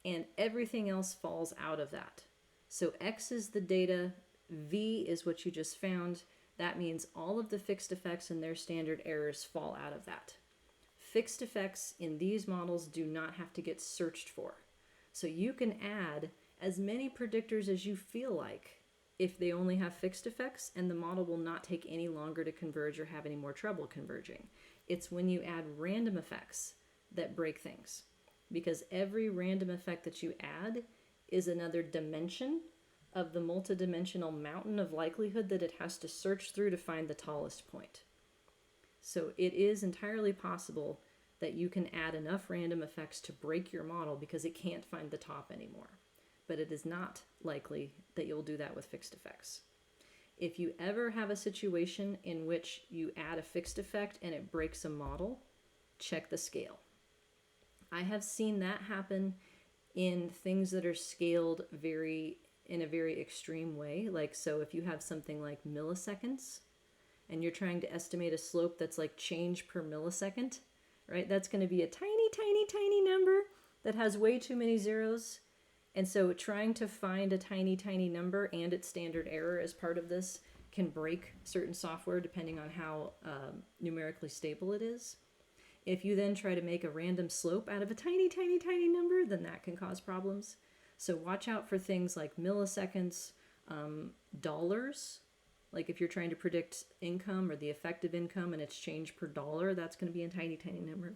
and everything else falls out of that. So X is the data, V is what you just found. That means all of the fixed effects and their standard errors fall out of that. Fixed effects in these models do not have to get searched for. So you can add as many predictors as you feel like if they only have fixed effects, and the model will not take any longer to converge or have any more trouble converging. It's when you add random effects that break things, because every random effect that you add is another dimension of the multidimensional mountain of likelihood that it has to search through to find the tallest point. So it is entirely possible that you can add enough random effects to break your model because it can't find the top anymore. But it is not likely that you'll do that with fixed effects. If you ever have a situation in which you add a fixed effect and it breaks a model, check the scale. I have seen that happen in things that are scaled in a very extreme way. Like, so if you have something like milliseconds and you're trying to estimate a slope that's like change per millisecond, right? That's going to be a tiny, tiny, tiny number that has way too many zeros. And so trying to find a tiny, tiny number and its standard error as part of this can break certain software depending on how numerically stable it is. If you then try to make a random slope out of a tiny, tiny, tiny number, then that can cause problems. So watch out for things like milliseconds, dollars. Like if you're trying to predict income or the effective income and its change per dollar, that's going to be a tiny, tiny number.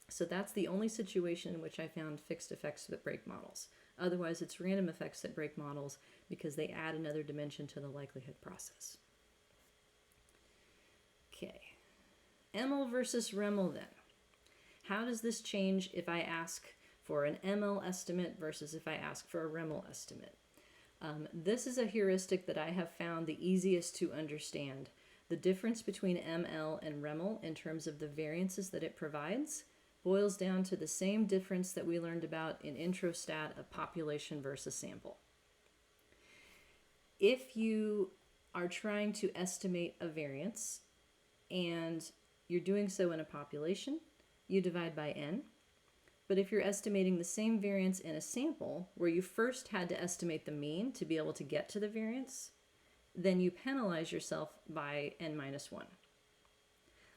So that's the only situation in which I found fixed effects that break models. Otherwise, it's random effects that break models because they add another dimension to the likelihood process. Okay. ML versus REML then. How does this change if I ask for an ML estimate versus if I ask for a REML estimate? This is a heuristic that I have found the easiest to understand. The difference between ML and REML in terms of the variances that it provides boils down to the same difference that we learned about in Introstat of population versus sample. If you are trying to estimate a variance and you're doing so in a population, you divide by n. But if you're estimating the same variance in a sample where you first had to estimate the mean to be able to get to the variance, then you penalize yourself by n minus 1.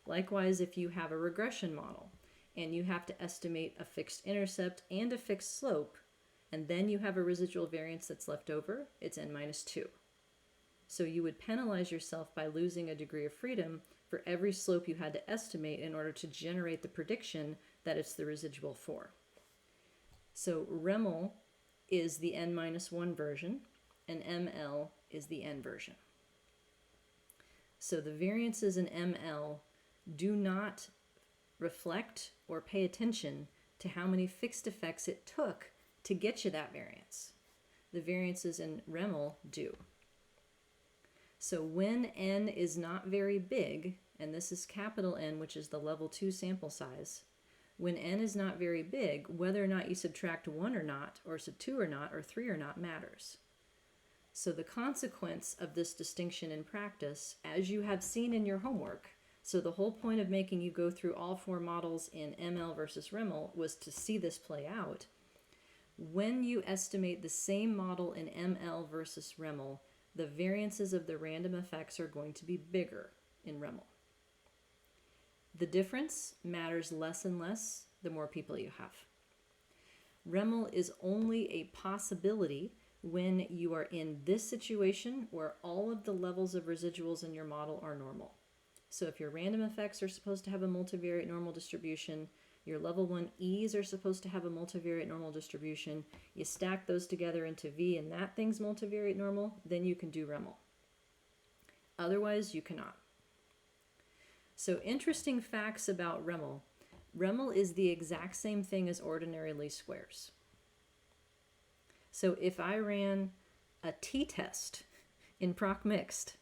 Likewise, if you have a regression model and you have to estimate a fixed intercept and a fixed slope, and then you have a residual variance that's left over, it's n minus 2. So you would penalize yourself by losing a degree of freedom for every slope you had to estimate in order to generate the prediction that it's the residual for. So REML is the n minus 1 version, and ML is the n version. So the variances in ML do not reflect or pay attention to how many fixed effects it took to get you that variance. The variances in REML do. So when n is not very big, and this is capital N, which is the level 2 sample size, when n is not very big, whether or not you subtract 1 or not, or 2 or not, or 3 or not matters. So the consequence of this distinction in practice, as you have seen in your homework, so the whole point of making you go through all 4 models in ML versus REML was to see this play out. When you estimate the same model in ML versus REML, the variances of the random effects are going to be bigger in REML. The difference matters less and less the more people you have. REML is only a possibility when you are in this situation where all of the levels of residuals in your model are normal. So if your random effects are supposed to have a multivariate normal distribution, your level 1 E's are supposed to have a multivariate normal distribution, you stack those together into V and that thing's multivariate normal, then you can do REML. Otherwise, you cannot. So interesting facts about REML. REML is the exact same thing as ordinary least squares. So if I ran a t-test in proc mixed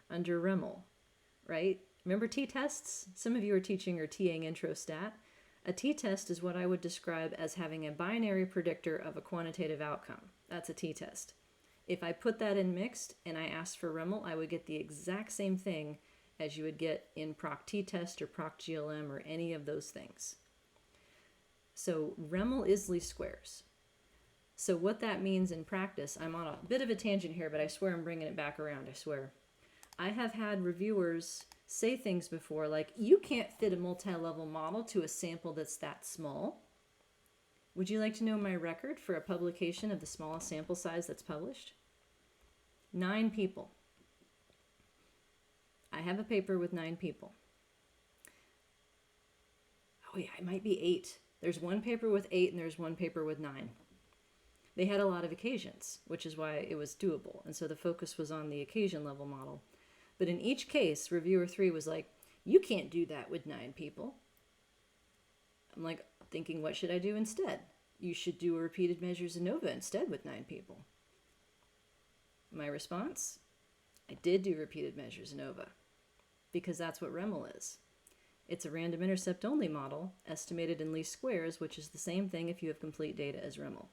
under REML, right? Remember t-tests? Some of you are teaching or TAing Introstat. A t-test is what I would describe as having a binary predictor of a quantitative outcome. That's a t-test. If I put that in mixed and I asked for REML, I would get the exact same thing as you would get in proc t-test or proc GLM or any of those things. So REML is least squares. So what that means in practice, I'm on a bit of a tangent here, but I swear I'm bringing it back around, I swear. I have had reviewers say things before like, you can't fit a multi-level model to a sample that's that small. Would you like to know my record for a publication of the smallest sample size that's published? 9 people. I have a paper with 9 people. Oh yeah, it might be 8. There's one paper with 8 and there's one paper with 9. They had a lot of occasions, which is why it was doable. And so the focus was on the occasion level model. But in each case, reviewer 3 was like, you can't do that with 9 people. I'm like thinking, what should I do instead? You should do a repeated measures Anova instead with 9 people. My response? I did do repeated measures Anova because that's what REML is. It's a random intercept only model estimated in least squares, which is the same thing if you have complete data as REML.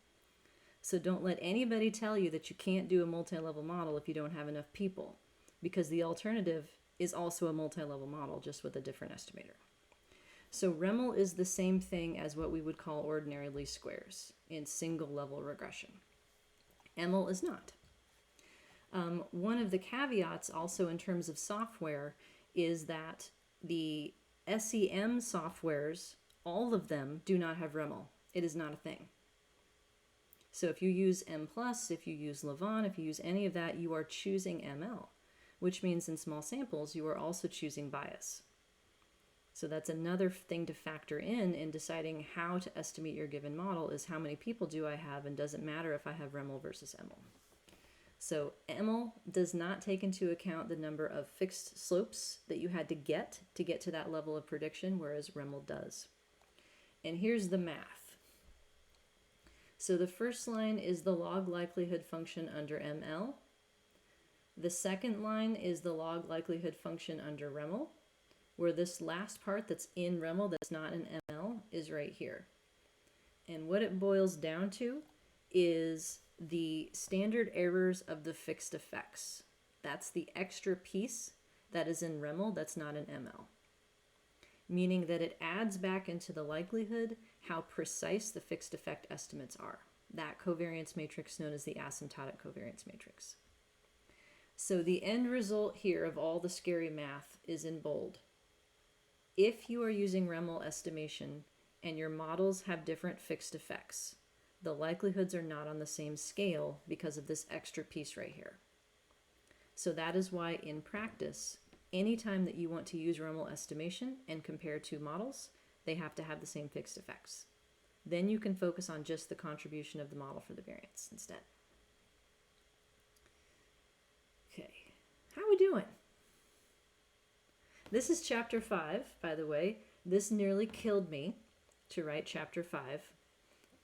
So don't let anybody tell you that you can't do a multi-level model if you don't have enough people, because the alternative is also a multi-level model, just with a different estimator. So REML is the same thing as what we would call ordinary least squares in single level regression. ML is not. One of the caveats also in terms of software is that the SEM softwares, all of them do not have REML. It is not a thing. So if you use M+, if you use Latent, if you use any of that, you are choosing ML, which means in small samples, you are also choosing bias. So that's another thing to factor in deciding how to estimate your given model is how many people do I have, and does it matter if I have REML versus ML. So ML does not take into account the number of fixed slopes that you had to get to that level of prediction, whereas REML does. And here's the math. So the first line is the log likelihood function under ML. The second line is the log likelihood function under REML, where this last part that's in REML that's not in ML is right here. And what it boils down to is the standard errors of the fixed effects. That's the extra piece that is in REML that's not in ML. Meaning that it adds back into the likelihood how precise the fixed effect estimates are. That covariance matrix known as the asymptotic covariance matrix. So the end result here of all the scary math is in bold. If you are using REML estimation and your models have different fixed effects, the likelihoods are not on the same scale because of this extra piece right here. So that is why in practice, anytime that you want to use REML estimation and compare 2 models, they have to have the same fixed effects. Then you can focus on just the contribution of the model for the variance instead. Okay, how are we doing? This is chapter 5, by the way. This nearly killed me to write chapter 5.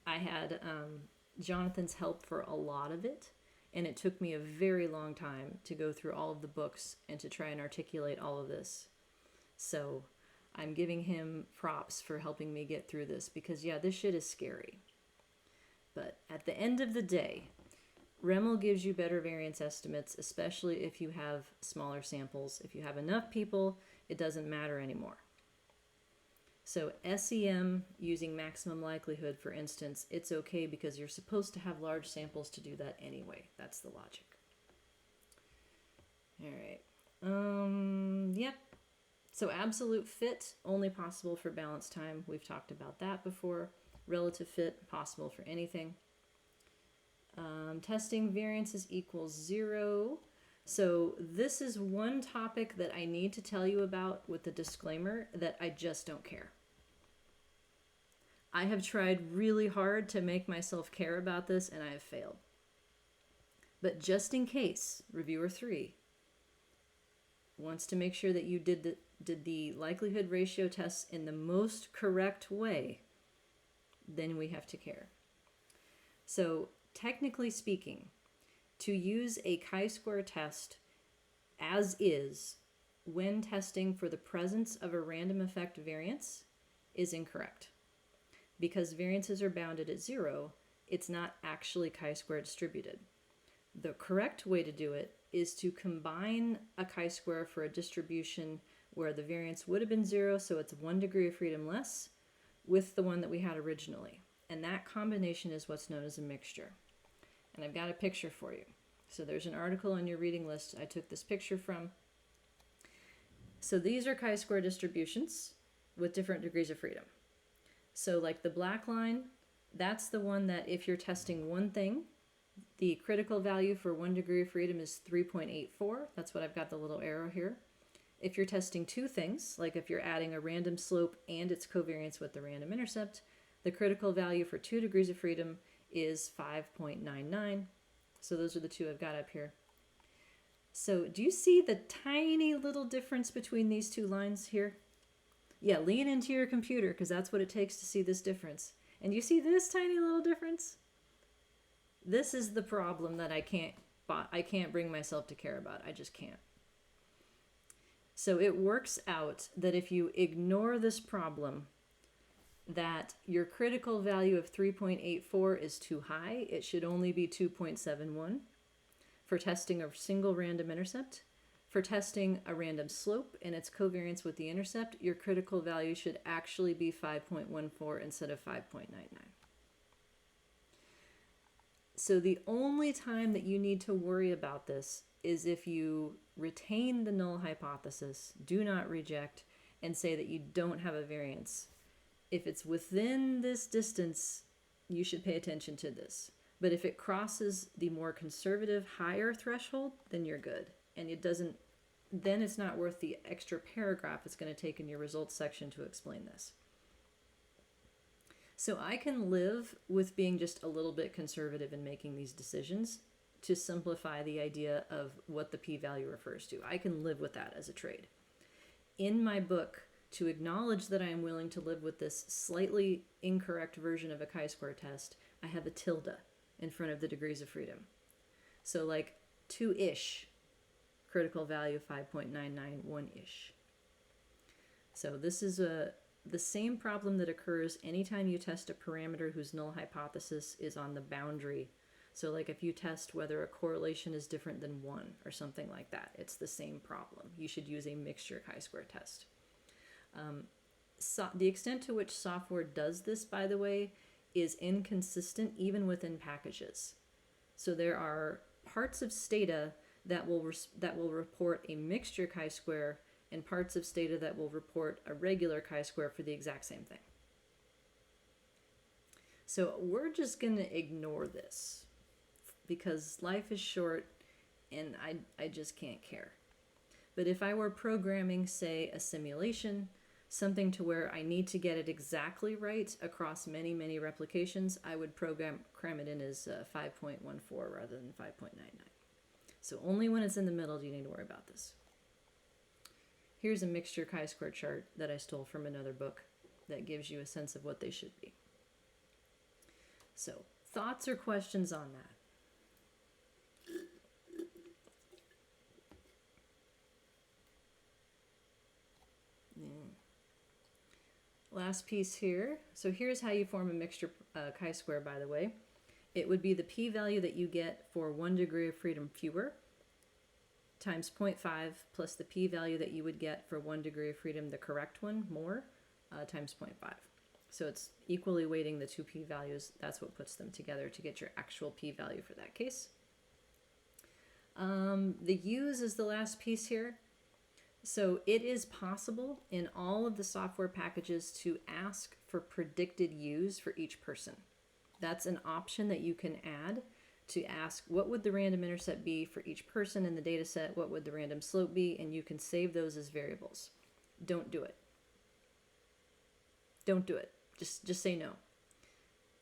I had Jonathan's help for a lot of it, and it took me a very long time to go through all of the books and to try and articulate all of this. So I'm giving him props for helping me get through this, because yeah, this shit is scary. But at the end of the day, REML gives you better variance estimates, especially if you have smaller samples. If you have enough people, it doesn't matter anymore. So SEM using maximum likelihood, for instance, it's okay because you're supposed to have large samples to do that anyway. That's the logic. All right. Yep. So absolute fit, only possible for balance time. We've talked about that before. Relative fit, possible for anything. Testing variances equals 0. So this is one topic that I need to tell you about with the disclaimer that I just don't care. I have tried really hard to make myself care about this, and I have failed. But just in case, reviewer 3 wants to make sure that you did the likelihood ratio tests in the most correct way, then we have to care. So technically speaking, to use a chi-square test as is when testing for the presence of a random effect variance is incorrect. Because variances are bounded at 0, it's not actually chi-square distributed. The correct way to do it is to combine a chi-square for a distribution where the variance would have been 0, so it's 1 degree of freedom less, with the one that we had originally. And that combination is what's known as a mixture. And I've got a picture for you. So there's an article on your reading list I took this picture from. So these are chi-square distributions with different degrees of freedom. So like the black line, that's the one that if you're testing one thing, the critical value for 1 degree of freedom is 3.84. That's what I've got the little arrow here. If you're testing two things, like if you're adding a random slope and its covariance with the random intercept, the critical value for 2 degrees of freedom is 5.99. So those are the two I've got up here. So do you see the tiny little difference between these two lines here? Yeah, lean into your computer because that's what it takes to see this difference. And you see this tiny little difference? This is the problem that I can't bring myself to care about. I just can't. So it works out that if you ignore this problem, that your critical value of 3.84 is too high. It should only be 2.71 for testing a single random intercept. For testing a random slope and its covariance with the intercept, your critical value should actually be 5.14 instead of 5.99. So the only time that you need to worry about this is if you retain the null hypothesis, do not reject, and say that you don't have a variance. If it's within this distance, you should pay attention to this. But if it crosses the more conservative higher threshold, then you're good. And it doesn't, then it's not worth the extra paragraph it's going to take in your results section to explain this. So I can live with being just a little bit conservative in making these decisions to simplify the idea of what the p-value refers to. I can live with that as a trade. In my book, to acknowledge that I am willing to live with this slightly incorrect version of a chi-square test, I have a tilde in front of the degrees of freedom. So like 2-ish, critical value 5.991-ish. So this is the same problem that occurs anytime you test a parameter whose null hypothesis is on the boundary. So like if you test whether a correlation is different than 1 or something like that, it's the same problem. You should use a mixture chi-square test. So the extent to which software does this, by the way, is inconsistent even within packages. So there are parts of Stata that will report a mixture chi-square and parts of Stata that will report a regular chi-square for the exact same thing. So we're just going to ignore this because life is short and I just can't care. But if I were programming, say, a simulation, something to where I need to get it exactly right across many, many replications, I would cram it in as 5.14 rather than 5.99. So only when it's in the middle do you need to worry about this. Here's a mixture chi-square chart that I stole from another book that gives you a sense of what they should be. So thoughts or questions on that? Last piece here. So here's how you form a mixture chi-square, by the way. It would be the p-value that you get for 1 degree of freedom fewer times 0.5 plus the p-value that you would get for 1 degree of freedom, the correct one, more, times 0.5. So it's equally weighting the two p-values. That's what puts them together to get your actual p-value for that case. The use is the last piece here. So it is possible in all of the software packages to ask for predicted use for each person. That's an option that you can add to ask what would the random intercept be for each person in the data set, what would the random slope be, and you can save those as variables. Don't do it. Don't do it. Just say no.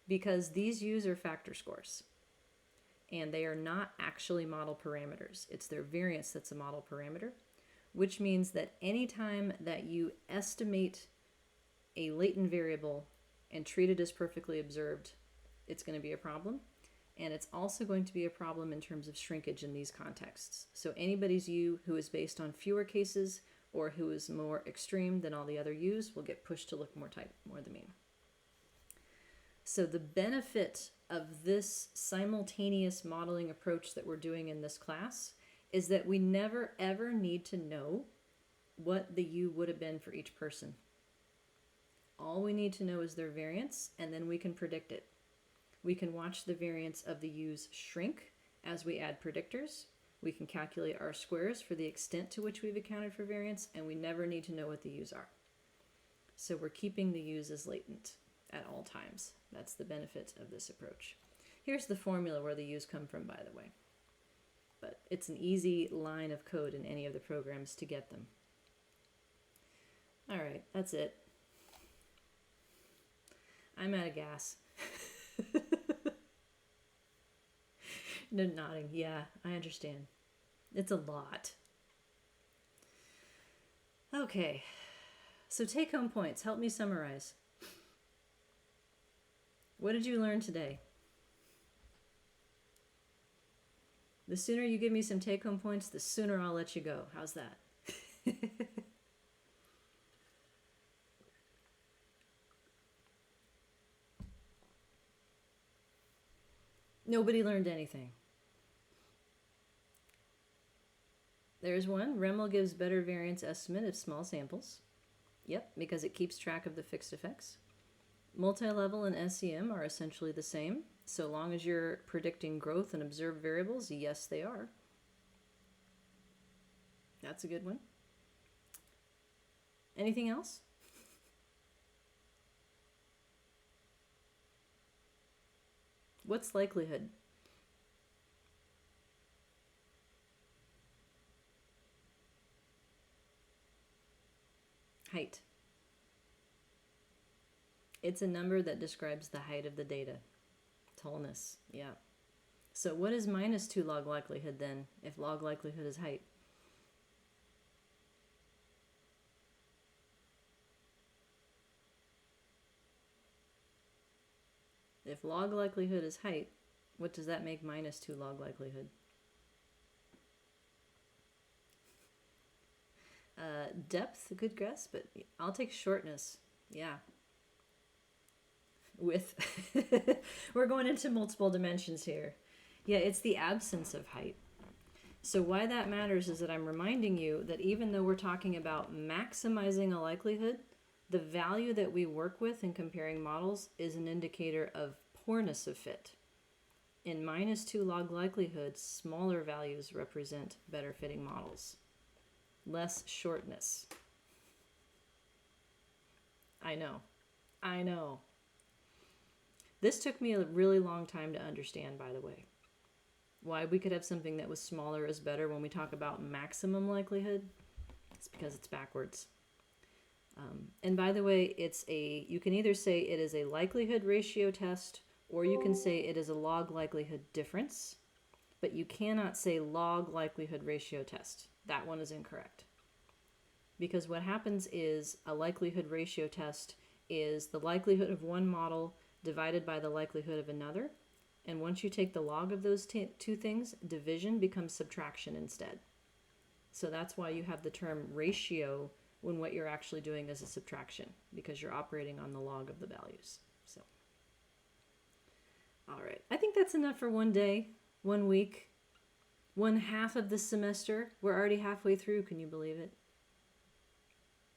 Because these use are factor scores. And they are not actually model parameters. It's their variance that's a model parameter, which means that anytime that you estimate a latent variable and treat it as perfectly observed, it's going to be a problem. And it's also going to be a problem in terms of shrinkage in these contexts. So anybody's U who is based on fewer cases or who is more extreme than all the other U's will get pushed to look more tight, more the mean. So the benefit of this simultaneous modeling approach that we're doing in this class is that we never ever need to know what the U would have been for each person. All we need to know is their variance, and then we can predict it. We can watch the variance of the U's shrink as we add predictors. We can calculate R squares for the extent to which we've accounted for variance, and we never need to know what the U's are. So we're keeping the U's as latent at all times. That's the benefit of this approach. Here's the formula where the U's come from, by the way. But it's an easy line of code in any of the programs to get them. All right, that's it. I'm out of gas. No nodding. Yeah, I understand. It's a lot. Okay, so take-home points. Help me summarize. What did you learn today? The sooner you give me some take-home points, the sooner I'll let you go. How's that? Nobody learned anything. There's one. REML gives better variance estimate of small samples. Yep, because it keeps track of the fixed effects. Multi-level and SEM are essentially the same. So long as you're predicting growth and observed variables, yes, they are. That's a good one. Anything else? What's likelihood? Height. It's a number that describes the height of the data. Tallness, yeah. So what is minus 2 log likelihood then, if log likelihood is height? If log likelihood is height, what does that make minus 2 log likelihood? Depth, a good guess, but I'll take shortness. Yeah. Width. We're going into multiple dimensions here. Yeah, it's the absence of height. So why that matters is that I'm reminding you that even though we're talking about maximizing a likelihood, the value that we work with in comparing models is an indicator of poorness of fit. In minus 2 log likelihood, smaller values represent better fitting models. Less shortness. I know. This took me a really long time to understand, by the way. Why we could have something that was smaller is better when we talk about maximum likelihood. It's because it's backwards. And by the way, you can either say it is a likelihood ratio test, or you can say it is a log likelihood difference, but you cannot say log likelihood ratio test. That one is incorrect. Because what happens is a likelihood ratio test is the likelihood of one model divided by the likelihood of another. And once you take the log of those two things, division becomes subtraction instead. So that's why you have the term ratio when what you're actually doing is a subtraction, because you're operating on the log of the values. So, all right. I think that's enough for one day, 1 week, 1/2 of the semester. We're already halfway through. Can you believe it?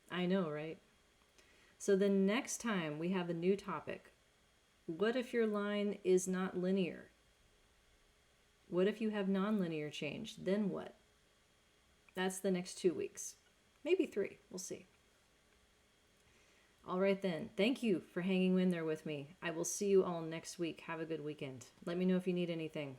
I know, right? So the next time we have a new topic. What if your line is not linear? What if you have nonlinear change? Then what? That's the next 2 weeks. Maybe 3. We'll see. All right then. Thank you for hanging in there with me. I will see you all next week. Have a good weekend. Let me know if you need anything.